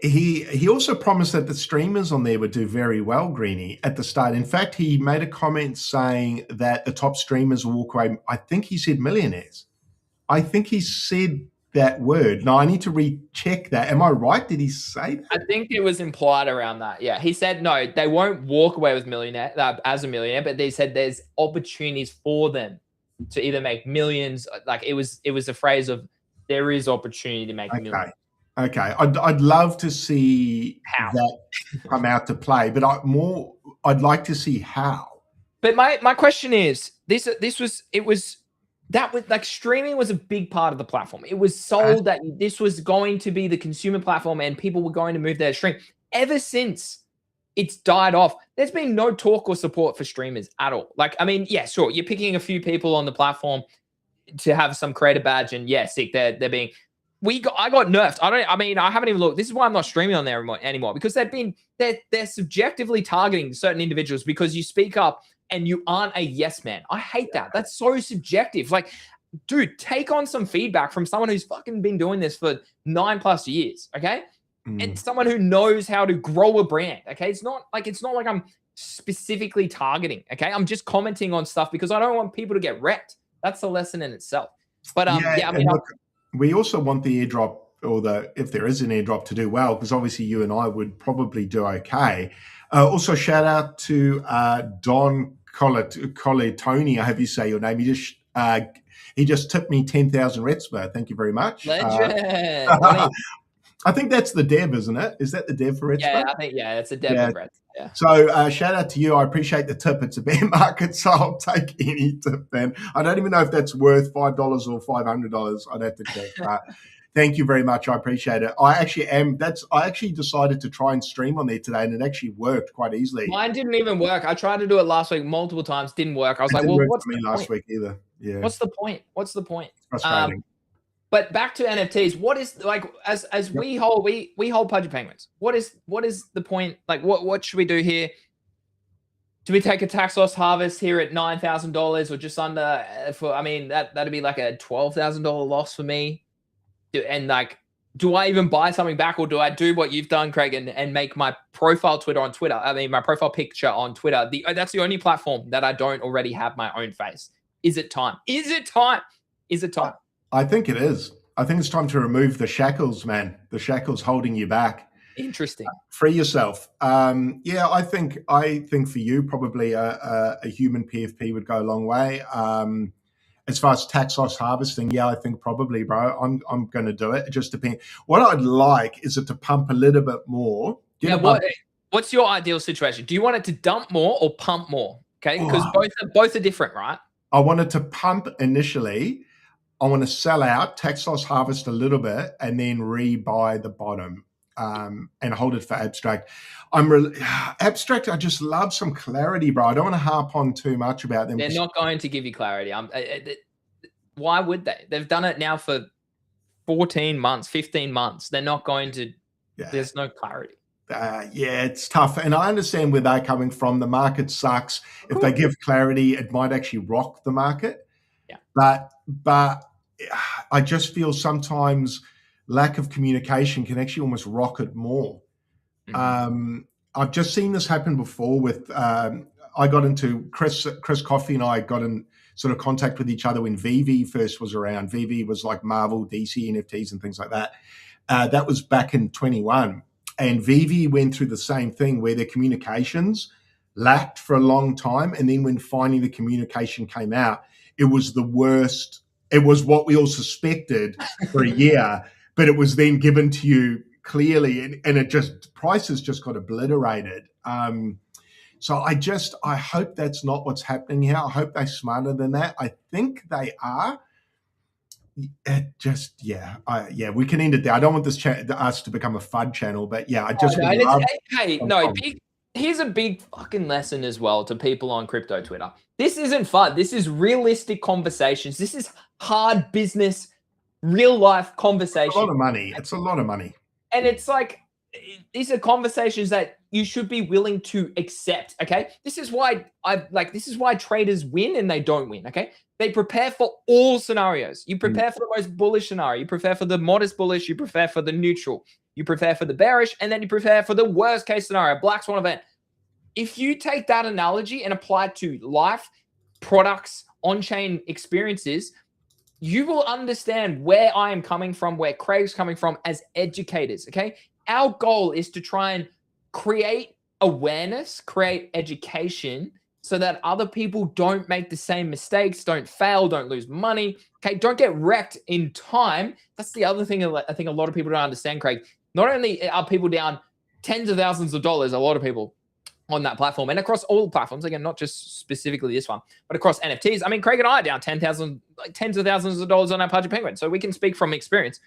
He also promised that the streamers on there would do very well, Greenie, at the start. In fact, he made a comment saying that the top streamers will walk away. I think he said millionaires. I think he said that word. Now, I need to recheck that. Am I right? Did he say that? I think it was implied around that. Yeah, he said no, they won't walk away with as a millionaire, but they said there's opportunities for them to either make millions. Like, it was a phrase of there is opportunity to make millions. Okay, I'd love to see that come out to play, but I'd like to see how. But my question is, streaming was a big part of the platform. It was sold that this was going to be the consumer platform and people were going to move their stream. Ever since it's died off, there's been no talk or support for streamers at all. Like, I mean, yeah, sure, you're picking a few people on the platform to have some creator badge, and sick. They're being. I got nerfed. I haven't even looked. This is why I'm not streaming on there anymore, because they're subjectively targeting certain individuals because you speak up and you aren't a yes man. I hate that. That's so subjective. Like, dude, take on some feedback from someone who's fucking been doing this for 9+ years. Okay. And someone who knows how to grow a brand. Okay. It's not like I'm specifically targeting. Okay. I'm just commenting on stuff because I don't want people to get wrecked. That's a lesson in itself. But we also want the airdrop, or if there is an airdrop, to do well, because obviously you and I would probably do okay. Also, shout out to Don Coletoni. I hope you say your name. He just tipped me 10,000 Retspa. Thank you very much. Legend. I think that's the dev, isn't it? Is that the dev for Red Yeah, Spray? I think, yeah, it's a dev Yeah. of Red. Yeah. So shout out to you. I appreciate the tip. It's a bear market, so I'll take any tip, man. I don't even know if that's worth $5 or $500. I'd have to check. Thank you very much. I appreciate it. I actually decided to try and stream on there today, and it actually worked quite easily. Mine didn't even work. I tried to do it last week multiple times, didn't work. I was like, well, what's the last point? week either? Yeah. What's the point? What's the point? Frustrating. But back to NFTs, what is like as we hold Pudgy Penguins? What is the point? Like what should we do here? Do we take a tax loss harvest here at $9,000 or just under? I mean, that'd be like a $12,000 loss for me. And like, do I even buy something back, or do I do what you've done, Craig, and make my profile my profile picture on Twitter? That's the only platform that I don't already have my own face. Is it time? Is it time? Is it time? I think it is. I think it's time to remove the shackles, man. The shackles holding you back. Interesting. Free yourself. Yeah, I think for you, probably a human PFP would go a long way. As far as tax loss harvesting, yeah, I think probably, bro. I'm going to do it. It just depends. What I'd like is it to pump a little bit more. What's your ideal situation? Do you want it to dump more or pump more? Okay, because both are different, right? I want it to pump initially. I want to sell out, tax loss harvest a little bit, and then rebuy the bottom and hold it for abstract. Abstract. I just love some clarity, bro. I don't want to harp on too much about them. They're not going to give you clarity. Why would they? They've done it now for 14 months, 15 months. They're not going to. Yeah. There's no clarity. Yeah, it's tough. And I understand where they're coming from. The market sucks. If they give clarity, it might actually rock the market. Yeah. But I just feel sometimes lack of communication can actually almost rock it more. Mm-hmm. I've just seen this happen before with, I got into, Chris Coffey and I got in sort of contact with each other when VV first was around. VV was like Marvel, DC, NFTs and things like that. That was back in 21. And VV went through the same thing where their communications lacked for a long time. And then when finally the communication came out, it was the worst. It was what we all suspected for a year, but it was then given to you clearly, and it just, prices just got obliterated. So I hope that's not what's happening here. I hope they're smarter than that. I think they are. We can end it there. I don't want us to become a FUD channel, but yeah, I just here's a big fucking lesson as well to people on crypto Twitter. This isn't FUD. This is realistic conversations. This is hard business, real life conversation. It's a lot of money. It's a lot of money. And it's like, these are conversations that you should be willing to accept. Okay. This is why traders win and they don't win. Okay. They prepare for all scenarios. You prepare for the most bullish scenario. You prepare for the modest bullish. You prepare for the neutral. You prepare for the bearish. And then you prepare for the worst case scenario, black swan event. If you take that analogy and apply it to life, products, on-chain experiences, you will understand where I am coming from, where Craig's coming from as educators, okay? Our goal is to try and create awareness, create education so that other people don't make the same mistakes, don't fail, don't lose money, okay? Don't get wrecked in time. That's the other thing I think a lot of people don't understand, Craig. Not only are people down tens of thousands of dollars, a lot of people on that platform and across all platforms, again, not just specifically this one, but across NFTs. I mean, Craig and I are down tens of thousands of dollars on our Pudgy Penguin. So we can speak from experience.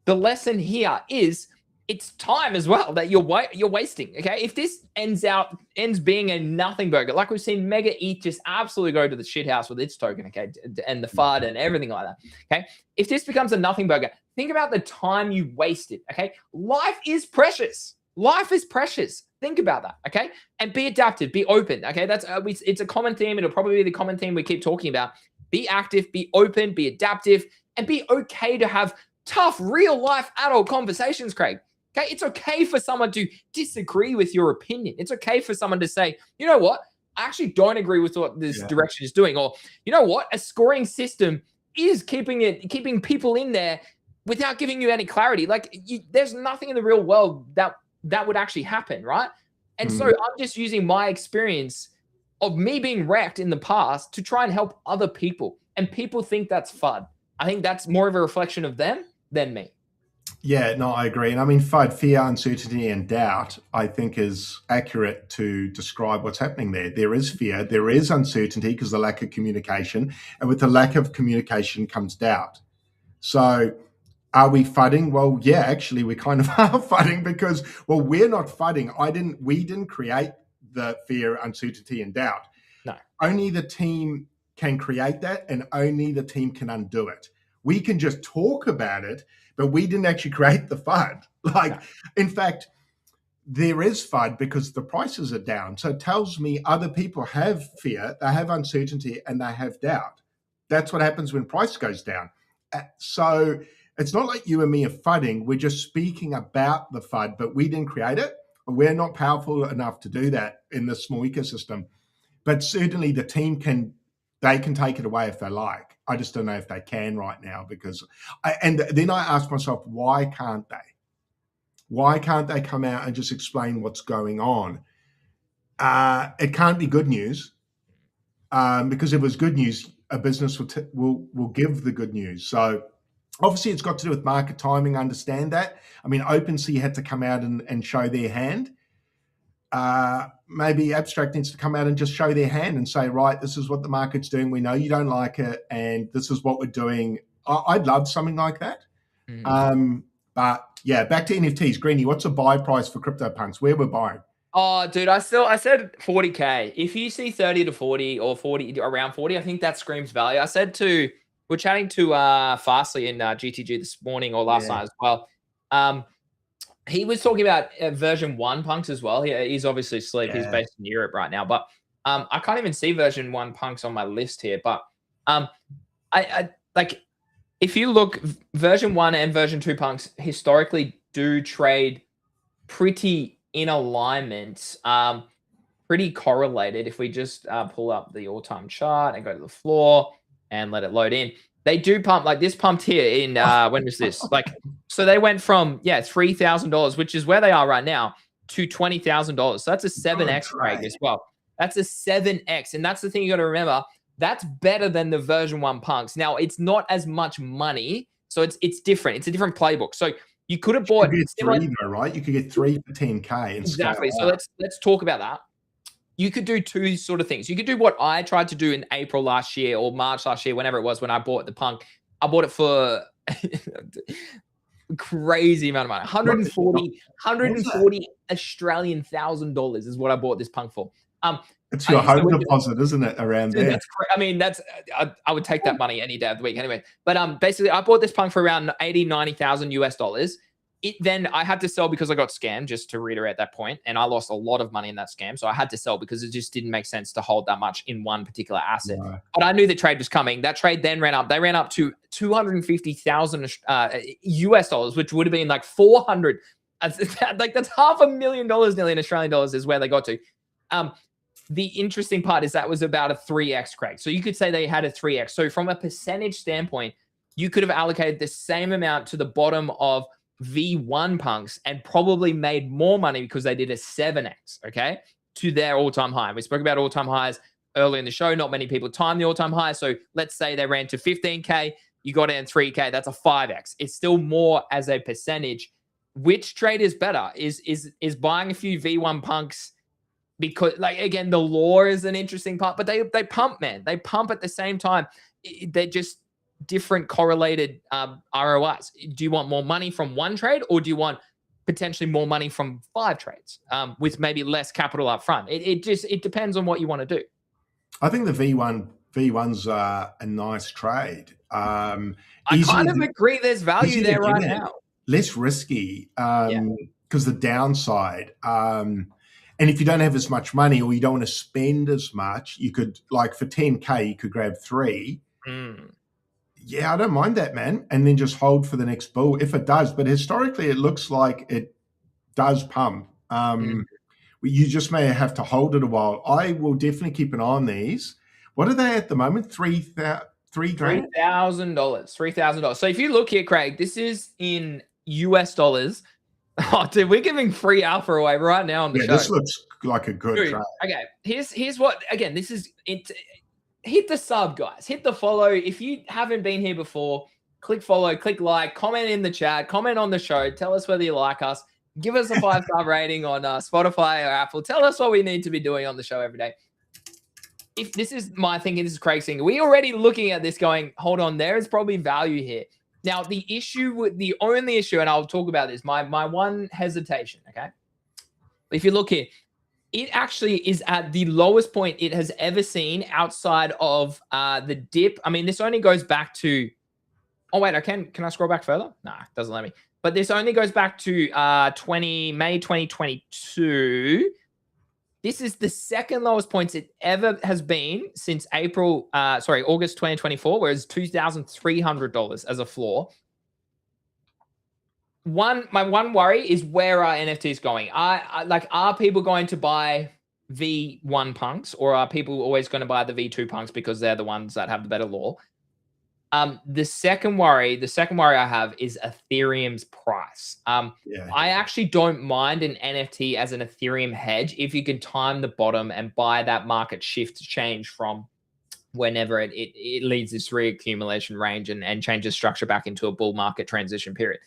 The lesson here is it's time as well that you're wasting. Okay. If this ends being a nothing burger, like we've seen Mega ETH just absolutely go to the shit house with its token. Okay. And the FUD and everything like that. Okay. If this becomes a nothing burger, think about the time you wasted. Okay. Life is precious. Life is precious. Think about that, okay? And be adaptive, be open, okay? That's it's a common theme. It'll probably be the common theme we keep talking about. Be active, be open, be adaptive, and be okay to have tough, real-life adult conversations, Craig. Okay? It's okay for someone to disagree with your opinion. It's okay for someone to say, you know what? I actually don't agree with what this direction is doing. Or, you know what? A scoring system is keeping people in there without giving you any clarity. Like, there's nothing in the real world that would actually happen, right? And so I'm just using my experience of me being wrecked in the past to try and help other people. And people think that's FUD. I think that's more of a reflection of them than me. Yeah, no, I agree. And I mean, FUD, fear, uncertainty, and doubt, I think is accurate to describe what's happening there. There is fear, there is uncertainty because the lack of communication. And with the lack of communication comes doubt. So are we FUDing? Well, yeah, actually, we kind of are FUDing because, well, we're not FUDing. We didn't create the fear, uncertainty, and doubt. No. Only the team can create that, and only the team can undo it. We can just talk about it, but we didn't actually create the FUD. In fact, there is FUD because the prices are down. So it tells me other people have fear, they have uncertainty, and they have doubt. That's what happens when price goes down. So it's not like you and me are FUDing. We're just speaking about the FUD, but we didn't create it. We're not powerful enough to do that in this small ecosystem. But certainly the team can take it away if they like. I just don't know if they can right now and then I ask myself, why can't they? Why can't they come out and just explain what's going on? It can't be good news because if it was good news, a business will give the good news. So obviously it's got to do with market timing. I understand that. I mean, OpenSea had to come out and show their hand. Maybe Abstract needs to come out and just show their hand and say, right, this is what the market's doing. We know you don't like it, and this is what we're doing. I'd love something like that. But yeah, back to NFTs. Greeny, what's a buy price for CryptoPunks? Where we're buying? Oh, dude, I said 40K. If you see 30 to 40 or 40 around 40, I think that screams value. We're chatting to Fastly in GTG this morning or last night as well. He was talking about version 1 punks as well. He's obviously asleep. He's based in Europe right now, but I can't even see version 1 punks on my list here. But I like, if you look, version 1 and version 2 punks historically do trade pretty in alignment, pretty correlated. If we just pull up the all-time chart and go to the floor and let it load in, they do pump. Like this pumped here in when was this? So they went from $3,000, which is where they are right now, to $20,000. So that's a 7x, Craig, as well. That's a 7x, and that's the thing you got to remember. That's better than the version 1 punks. Now it's not as much money, so it's different. It's a different playbook. So you could have bought 3 though, right? You could get 3 for 10K. Exactly. So let's talk about that. You could do two sort of things. You could do what I tried to do in April last year or March last year, whenever it was, when I bought the punk. I bought it for crazy amount of money. 140 Australian $1,000 is what I bought this punk for. It's your home deposit, isn't it? Around there. That's I mean, I would take that money any day of the week anyway. But basically, I bought this punk for around $80,000-$90,000 US. Then I had to sell because I got scammed, just to reiterate that point, and I lost a lot of money in that scam. So I had to sell because it just didn't make sense to hold that much in one particular asset. No. But I knew the trade was coming. That trade then ran up. They ran up to $250,000 US, which would have been like 400. Like that's $500,000 nearly in Australian dollars is where they got to. The interesting part is that was about a 3x, Craig. So you could say they had a 3x. So from a percentage standpoint, you could have allocated the same amount to the bottom of V1 punks and probably made more money because they did a 7x, okay, to their all-time high. We spoke about all-time highs earlier in the show. Not many people time the all-time high. So let's say they ran to 15K, you got in 3K, that's a 5x. It's still more as a percentage. Which trade is better? Is buying a few V1 punks, because, like, again, the law is an interesting part, but they pump, man. They pump at the same time. They're just different correlated ROIs. Do you want more money from one trade, or do you want potentially more money from 5 trades with maybe less capital up front? It depends on what you want to do. I think the V1's a nice trade. I kind of agree. There's value there right now. Less risky because the downside. And if you don't have as much money or you don't want to spend as much, you could, like, for 10K, you could grab 3. Yeah, I don't mind that, man. And then just hold for the next bull if it does. But historically, it looks like it does pump. You just may have to hold it a while. I will definitely keep an eye on these. What are they at the moment? $3,000? $3,000. So if you look here, Craig, this is in US dollars. Oh, dude, we're giving free alpha away right now on the show. This looks like a good trade. Okay, here's what, again, this is it. Hit the sub, guys. Hit the follow. If you haven't been here before, click follow, click like, comment in the chat, comment on the show. Tell us whether you like us. Give us a 5-star rating on Spotify or Apple. Tell us what we need to be doing on the show every day. If this is my thinking, this is Craig's thinking, we're already looking at this going, hold on, there is probably value here. Now, the only issue, and I'll talk about this, my one hesitation, okay? If you look here, it actually is at the lowest point it has ever seen outside of the dip. I mean, this only goes back to, oh, wait, can I scroll back further? Nah, it doesn't let me. But this only goes back to May 2022. This is the second lowest points it ever has been since August 2024, whereas $2,300 as a floor. My one worry is where are NFTs going? Are people going to buy V1 punks, or are people always going to buy the V2 punks because they're the ones that have the better law? The second worry I have is Ethereum's price. I actually don't mind an NFT as an Ethereum hedge if you can time the bottom and buy that market shift to change from whenever it leads this reaccumulation range and changes structure back into a bull market transition period,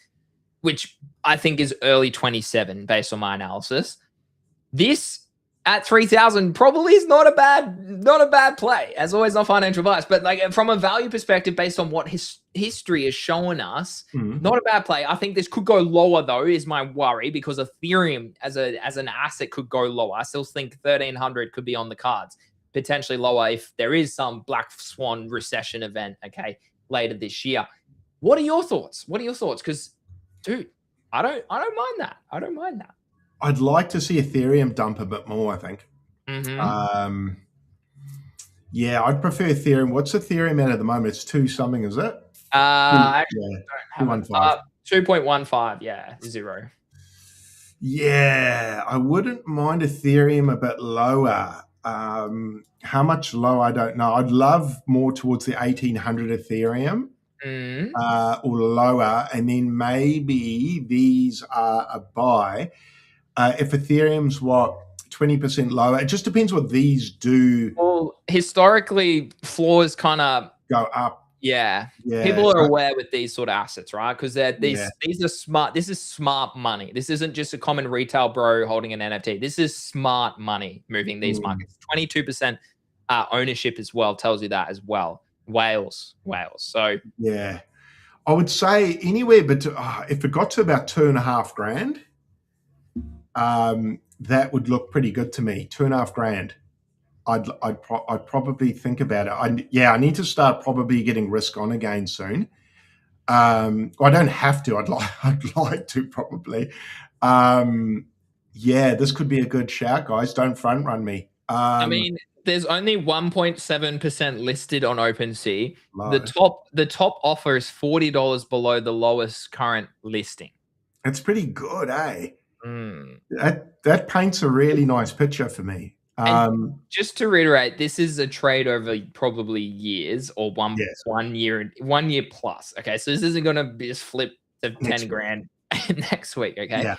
which I think is early 27 based on my analysis. This at 3,000 probably is not a bad play. As always, not financial advice, but like from a value perspective, based on what history has shown us, not a bad play. I think this could go lower though, is my worry, because Ethereum as an asset could go lower. I still think 1,300 could be on the cards, potentially lower if there is some black swan recession event, okay, later this year. What are your thoughts? Because, dude, I don't mind that. I'd like to see Ethereum dump a bit more, I think. Yeah, I'd prefer Ethereum. What's Ethereum at the moment? It's 2 something, is it? Actually, don't have 2.15, yeah, 0. Yeah, I wouldn't mind Ethereum a bit lower. How much lower, I don't know. I'd love more towards the 1,800 Ethereum. Or lower, and then maybe these are a buy. If Ethereum's 20% lower, it just depends what these do. Well, historically, floors kind of go up. Yeah. People are aware with these sort of assets, right? Because these are smart. This is smart money. This isn't just a common retail bro holding an NFT. This is smart money moving these markets. 22% ownership as well tells you that as well. Whales. So yeah, I would say anywhere, but if it got to about $2,500, that would look pretty good to me. $2,500. I'd probably think about it. I need to start probably getting risk on again soon. I don't have to. I'd like to probably. This could be a good shout, guys. Don't front run me. I mean, there's only 1.7% listed on OpenSea. The top offer is $40 below the lowest current listing. That's pretty good, eh? That paints a really nice picture for me. And just to reiterate, this is a trade over probably years or one year plus. Okay, so this isn't going to be just flip to 10 grand next week. Okay,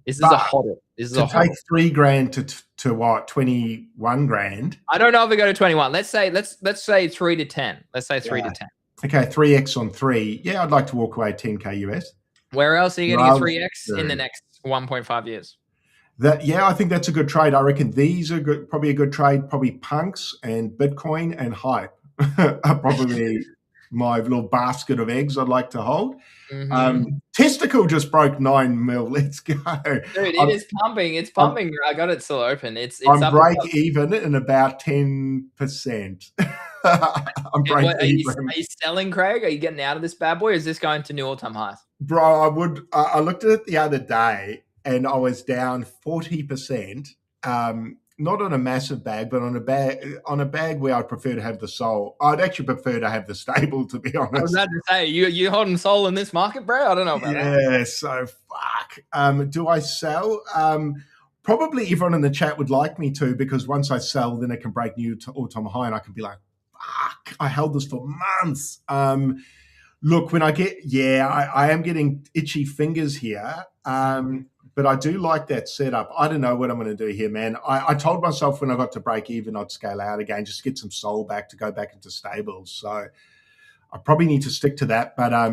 this is a hodl. This is a hodl. Take $3,000 to what? 21 grand. I don't know if we go to 21. Let's say 3 to 10. Let's say 3 to 10. Okay, 3x on 3. Yeah, I'd like to walk away 10K US. Where else are you going to get 3x in the next 1.5 years? I think that's a good trade. I reckon these are probably a good trade. Probably punks and Bitcoin and hype are probably my little basket of eggs I'd like to hold. Testicle just broke 9 mil. Let's go, dude! It is pumping. It's pumping. I got it still open. It's I'm break even in about 10%. I'm break even. Are you selling, Craig? Are you getting out of this bad boy? Or is this going to new all-time highs? Bro, I looked at it the other day and I was down 40%. Not on a massive bag, but on a bag where I'd prefer to have the soul. I'd actually prefer to have the stable, to be honest. I was about to say, you holding soul in this market, bro? I don't know about that. Yeah, so fuck. Do I sell? Probably everyone in the chat would like me to, because once I sell, then it can break new all-time high, and I can be like, fuck, I held this for months. Look, when I I am getting itchy fingers here. But I do like that setup. I don't know what I'm going to do here, man. I told myself when I got to break even, I'd scale out again, just get some soul back to go back into stables. So I probably need to stick to that. But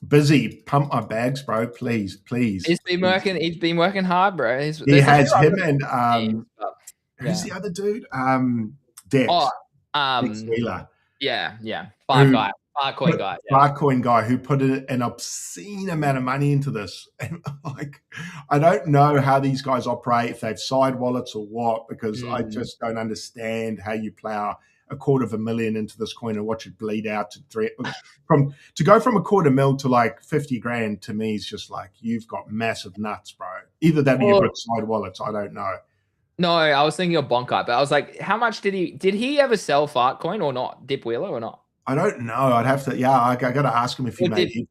busy, pump my bags, bro. Please. He's been working hard, bro. He has him and who's yeah. the other dude? Dex. Dex Wheeler. Yeah. Filecoin guy. Filecoin guy who put an obscene amount of money into this. And like, I don't know how these guys operate, if they've side wallets or what, because I just don't understand how you plow $250,000 into this coin and watch it bleed out to to go from $250,000 to like 50 grand to me is just like, you've got massive nuts, bro. Either that or you've got side wallets. I don't know. No, I was thinking of Bonkai, but I was like, how much did he ever sell Filecoin or not? Dip Wheeler or not? I don't know. I'd have to, I got to ask him if he made it.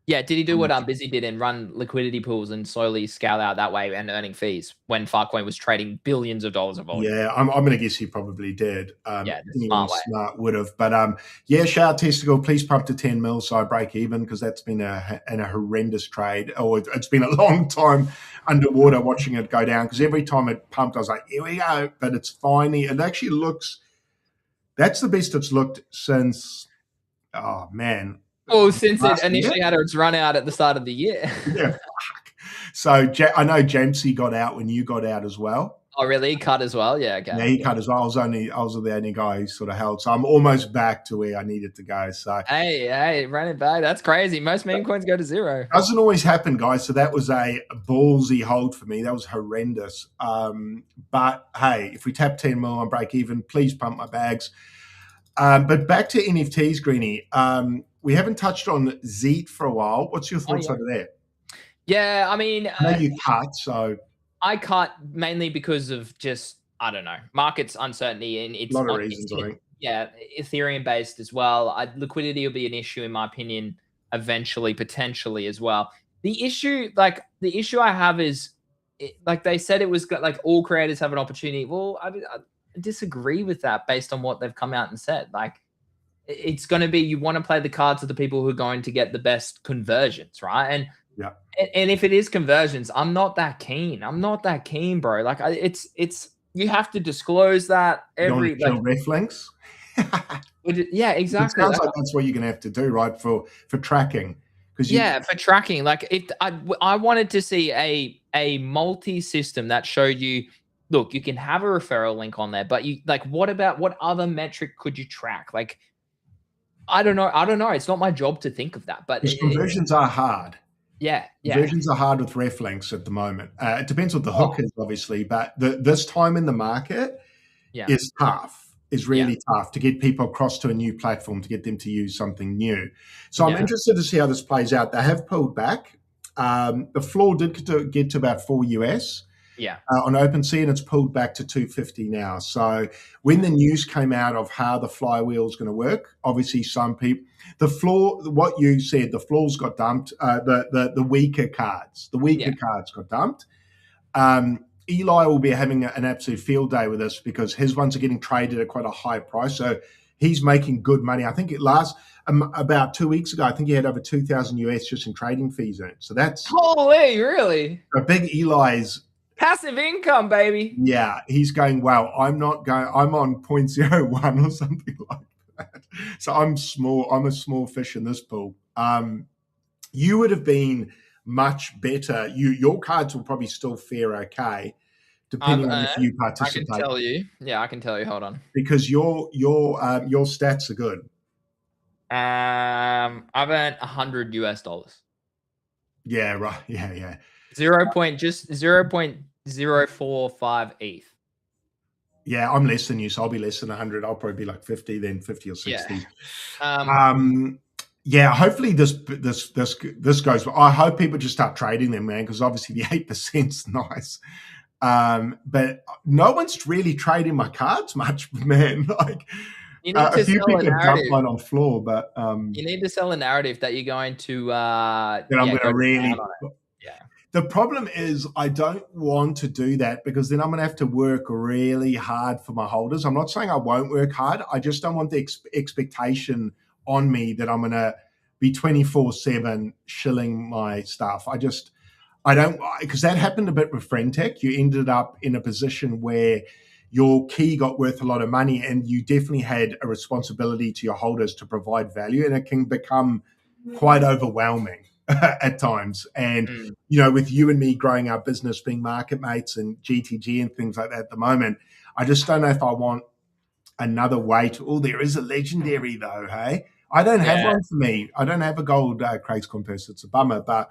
Yeah, did he do what Busy did and run liquidity pools and slowly scale out that way and earning fees when Filecoin was trading billions of dollars of volume? Yeah, I'm going to guess he probably did. Yeah, smart would have. But shout out Testicle. Please pump to 10 mil so I break even, because that's been a horrendous trade. Or it's been a long time underwater watching it go down, because every time it pumped, I was like, here we go. But it's finally, it actually looks, that's the best it's looked since, oh man. Oh, since it initially had its run out at the start of the year. Yeah. So I know Jamesy got out when you got out as well. Oh, really? He cut as well? Yeah, okay. Yeah, he cut as well. I was the only guy who sort of held. So I'm almost back to where I needed to go. So hey, run it back. That's crazy. Most meme coins go to zero. Doesn't always happen, guys. So that was a ballsy hold for me. That was horrendous. But hey, if we tap 10 mil on break even, please pump my bags. But back to NFTs, Greenie. We haven't touched on Zeet for a while. What's your thoughts over there? Yeah, I mean, I know you cut, so I cut mainly because of just, I don't know, market's uncertainty, and it's a lot of reasons, I think. Yeah, Ethereum based as well. Liquidity will be an issue, in my opinion, eventually, potentially as well. The issue I have is, like they said, it was like all creators have an opportunity. Well, I disagree with that based on what they've come out and said. Like, it's going to be, you want to play the cards of the people who are going to get the best conversions, right? And yeah, and if it is conversions, I'm not that keen. Bro. Like, it's you have to disclose that every ref links. Yeah, exactly. It sounds like that's what you're going to have to do, right? For tracking. For tracking. Like, I wanted to see a multi-system that showed you, look, you can have a referral link on there, but what other metric could you track? Like, I don't know. It's not my job to think of that, but conversions are hard. Yeah. Conversions are hard with ref links at the moment. It depends what the hook is, obviously, but this time in the market is tough. Is really tough to get people across to a new platform, to get them to use something new. So I'm interested to see how this plays out. They have pulled back. The floor did get to about $4 US. Yeah. On OpenSea, and it's pulled back to 250 now. So when the news came out of how the flywheel is going to work, obviously some people, the floor, what you said, the floors got dumped. The weaker cards, cards got dumped. Eli will be having an absolute field day with this, because his ones are getting traded at quite a high price. So he's making good money. I think it last about 2 weeks ago, I think he had over 2,000 US just in trading fees earned. So that's holy, really a big Eli's. Passive income, baby. Yeah, he's going, wow, I'm on 0.01 or something like that. So I'm a small fish in this pool. You would have been much better. Your cards will probably still fare okay, depending on if you participate. I can tell you. Yeah, I can tell you. Hold on. Because your stats are good. I've earned $100 US. Yeah, right. Yeah. 0.045 ETH. Yeah, I'm less than you, so I'll be less than 100. I'll probably be like 50, then 50 or 60. Yeah. Hopefully this goes. I hope people just start trading them, man, because obviously the 8%'s nice. But no one's really trading my cards much, man. Like, you need to sell a narrative. One on floor, but you need to sell a narrative that you're going to. That I'm going to really. Yeah. The problem is I don't want to do that, because then I'm going to have to work really hard for my holders. I'm not saying I won't work hard. I just don't want the expectation on me that I'm going to be 24/7 shilling my stuff. I don't, because that happened a bit with Friendtech. You ended up in a position where your key got worth a lot of money, and you definitely had a responsibility to your holders to provide value, and it can become quite overwhelming at times. And with you and me growing our business, being market mates and GTG and things like that at the moment, I just don't know if I want another way to. Oh, there is a legendary though. Hey, I don't have one for me. I don't have a gold Craig's Compass. It's a bummer, but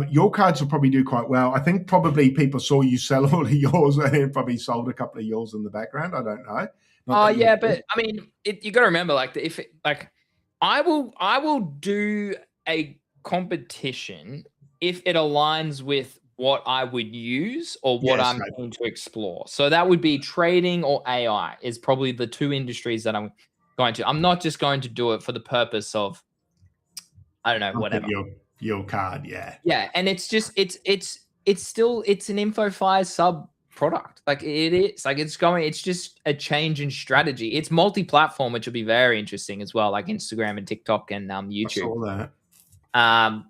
your cards will probably do quite well. I think probably people saw you sell all of yours and then probably sold a couple of yours in the background. I don't know. Oh yeah, but I mean, you got to remember, like, I will do a competition if it aligns with what I would use or what I'm going to explore. So that would be trading or AI is probably the two industries that I'm going to. I'm not just going to do it for the purpose of, I don't know, whatever. Your card, yeah. Yeah, and it's just it's still an InfoFi sub product. Like it is, like it's just a change in strategy. It's multi-platform, which will be very interesting as well, like Instagram and TikTok and YouTube. I saw that.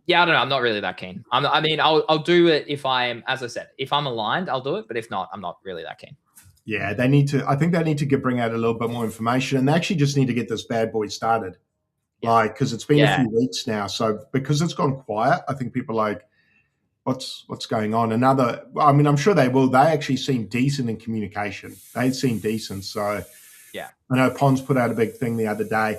Yeah, I don't know. I'm not really that keen. I'll do it if I am, as I said, if I'm aligned, I'll do it. But if not, I'm not really that keen. Yeah, they need to. I think they need to bring out a little bit more information, and they actually just need to get this bad boy started. Like, because it's been a few weeks now. So because it's gone quiet, I think people are like, what's going on? I'm sure they will. They actually seem decent in communication. They seem decent. So yeah, I know Pons put out a big thing the other day.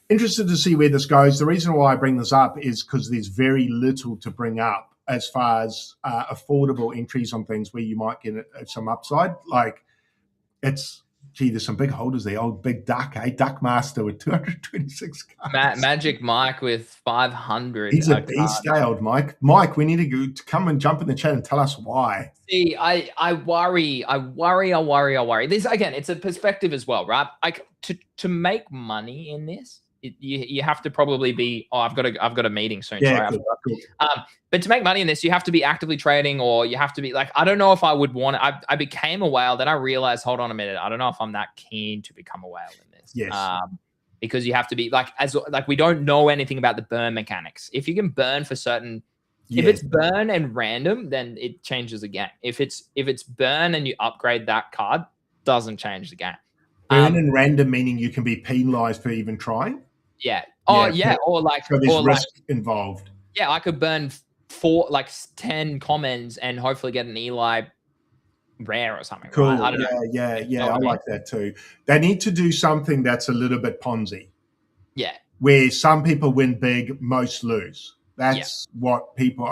Interested to see where this goes. The reason why I bring this up is because there's very little to bring up as far as affordable entries on things where you might get some upside. Like there's some big holders there. Old Big Duck, Duck Master with 226 cards. Magic Mike with 500. He's a beast, old Mike. Mike, we need to come and jump in the chat and tell us why. See, I worry. This, again, it's a perspective as well, right? Like to make money in this, you have to probably be. Oh, I've got a meeting soon. Yeah, sorry. cool. But to make money in this, you have to be actively trading, or you have to be like, I don't know if I would want it. I became a whale, then I realized, hold on a minute, I don't know if I'm that keen to become a whale in this. Yes. Because you have to be like we don't know anything about the burn mechanics. If you can burn for certain, if it's burn and random, then it changes the game. If it's burn and you upgrade that card, doesn't change the game. Burn and random meaning you can be penalized for even trying. Yeah. Oh yeah. Or like, so there's risk involved. Yeah, I could burn 10 commons and hopefully get an Eli rare or something. Cool. Right? I don't know. Yeah. I like that too. They need to do something that's a little bit Ponzi. Yeah. Where some people win big, most lose. That's what people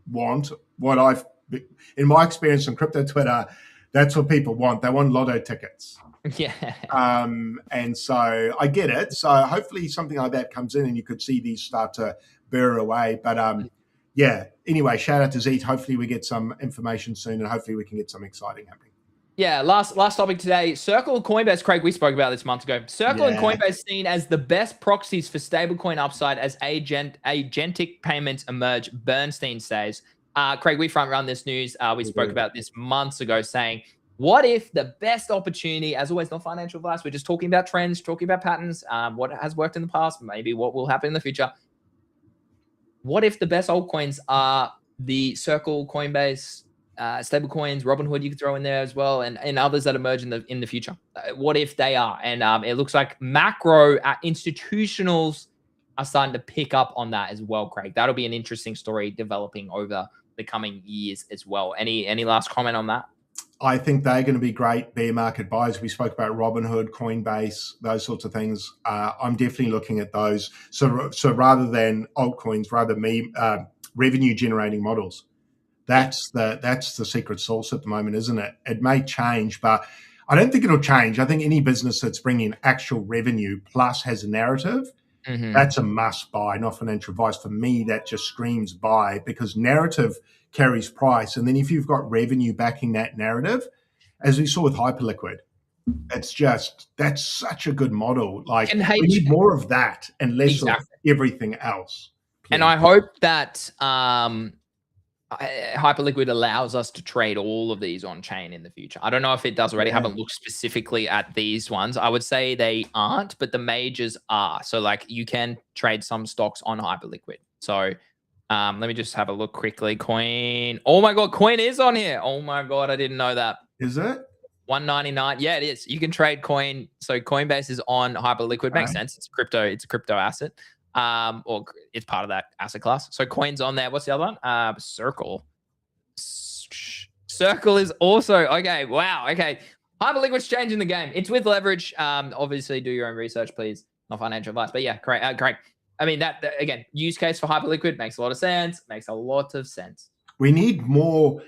want. In my experience on crypto Twitter, that's what people want. They want lotto tickets. Yeah. And so I get it. So hopefully something like that comes in and you could see these start to burr away. But anyway, shout out to Zeke. Hopefully we get some information soon and hopefully we can get some exciting happening. Yeah, last topic today. Circle and Coinbase, Craig, we spoke about this months ago. Circle and Coinbase seen as the best proxies for stablecoin upside as agentic payments emerge, Bernstein says. Craig, we front run this news. We spoke about this months ago saying, what if the best opportunity, as always, not financial advice, we're just talking about trends, talking about patterns, what has worked in the past, maybe what will happen in the future. What if the best altcoins are the Circle, Coinbase, stablecoins, Robinhood, you could throw in there as well, and others that emerge in the future? What if they are? And it looks like macro institutionals are starting to pick up on that as well, Craig. That'll be an interesting story developing over the coming years as well. Any last comment on that? I think they're going to be great bear market buys. We spoke about Robinhood, Coinbase, those sorts of things. I'm definitely looking at those. So rather than altcoins, revenue generating models. That's the secret sauce at the moment, isn't it? It may change, but I don't think it'll change. I think any business that's bringing actual revenue plus has a narrative, that's a must buy, not financial advice. For me, that just screams buy because narrative carries price. And then if you've got revenue backing that narrative, as we saw with Hyperliquid, that's such a good model. Like we need more of that and less of everything else. Please. And I hope that Hyperliquid allows us to trade all of these on chain in the future. I don't know if it does already. I haven't looked specifically at these ones. I would say they aren't, but the majors are. So like you can trade some stocks on Hyperliquid. So let me just have a look quickly. Coin. Oh my God, Coin is on here. Oh my God, I didn't know that. Is it? 199. Yeah, it is. You can trade coin. So Coinbase is on Hyperliquid. Makes sense. It's a crypto asset. Or it's part of that asset class. So coins on there. What's the other one? Circle. Circle is also okay. Wow. Okay. Hyperliquid's changing the game. It's with leverage. Obviously do your own research, please. Not financial advice, but yeah, great. Great. I mean, that again, use case for Hyperliquid makes a lot of sense. Makes a lot of sense. We need more.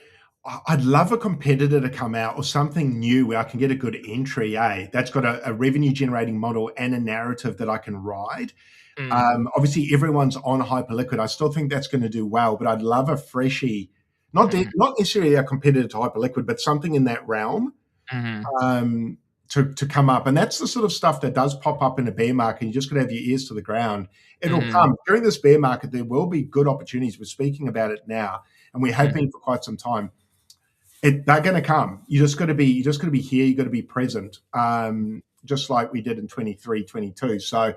I'd love a competitor to come out or something new where I can get a good entry, that's got a revenue generating model and a narrative that I can ride. Obviously, everyone's on Hyperliquid. I still think that's going to do well, but I'd love a freshie, not necessarily a competitor to Hyperliquid, but something in that realm to come up. And that's the sort of stuff that does pop up in a bear market. You just got to have your ears to the ground. It'll come. During this bear market, there will be good opportunities. We're speaking about it now, and we're hoping for quite some time. They're going to come. You just got to be here. You got to be present, just like we did in 23, 22. So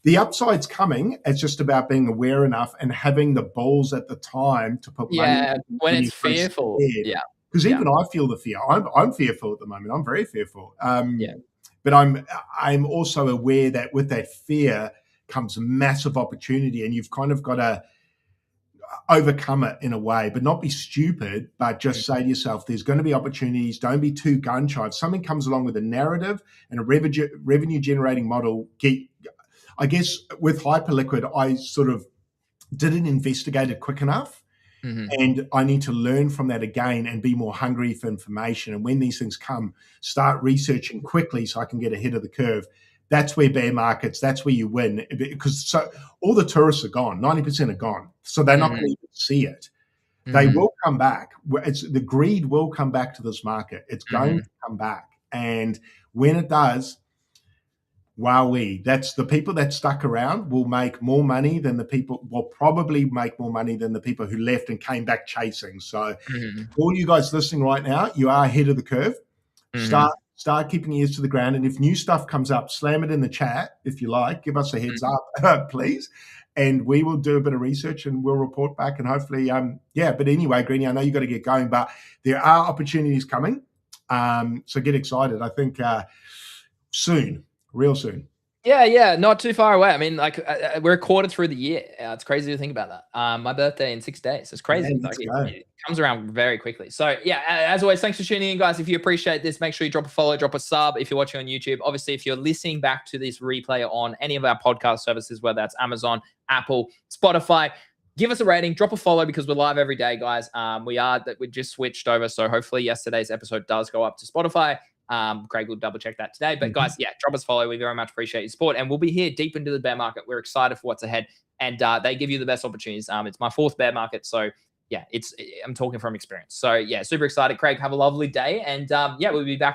the upside's coming. It's just about being aware enough and having the balls at the time to put money. Yeah, when it's fearful. Yeah, because even I feel the fear. I'm fearful at the moment. I'm very fearful. But I'm also aware that with that fear comes massive opportunity, and you've kind of got to overcome it in a way, but not be stupid, but just say to yourself, there's going to be opportunities. Don't be too gun shy. If something comes along with a narrative and a revenue generating model, I guess with Hyperliquid, I sort of didn't investigate it quick enough. And I need to learn from that again and be more hungry for information. And when these things come, start researching quickly so I can get ahead of the curve. That's where bear markets, that's where you win. Because all the tourists are gone, 90% are gone. So they're not going to even see it. They will come back. The greed will come back to this market. It's going to come back. And when it does, wowee, that's the people that stuck around will make more money than the people, will probably make more money than the people who left and came back chasing. So all you guys listening right now, you are ahead of the curve. Start keeping your ears to the ground. And if new stuff comes up, slam it in the chat if you like. Give us a heads up, please. And we will do a bit of research and we'll report back. And hopefully, But anyway, Greeny, I know you got to get going, but there are opportunities coming. So get excited. I think soon. Real soon. Yeah, not too far away. I mean, like we're a quarter through the year. It's crazy to think about that. My birthday in 6 days. It's crazy. It comes around very quickly. So yeah, as always, thanks for tuning in, guys. If you appreciate this, make sure you drop a follow, drop a sub if you're watching on YouTube. Obviously, if you're listening back to this replay on any of our podcast services, whether that's Amazon, Apple, Spotify, give us a rating, drop a follow because we're live every day, guys. We just switched over. So hopefully yesterday's episode does go up to Spotify. Craig will double check that today. But guys, drop us a follow. We very much appreciate your support. And we'll be here deep into the bear market. We're excited for what's ahead. And they give you the best opportunities. It's my 4th bear market. So yeah, I'm talking from experience. So yeah, super excited. Craig, have a lovely day. And we'll be back again.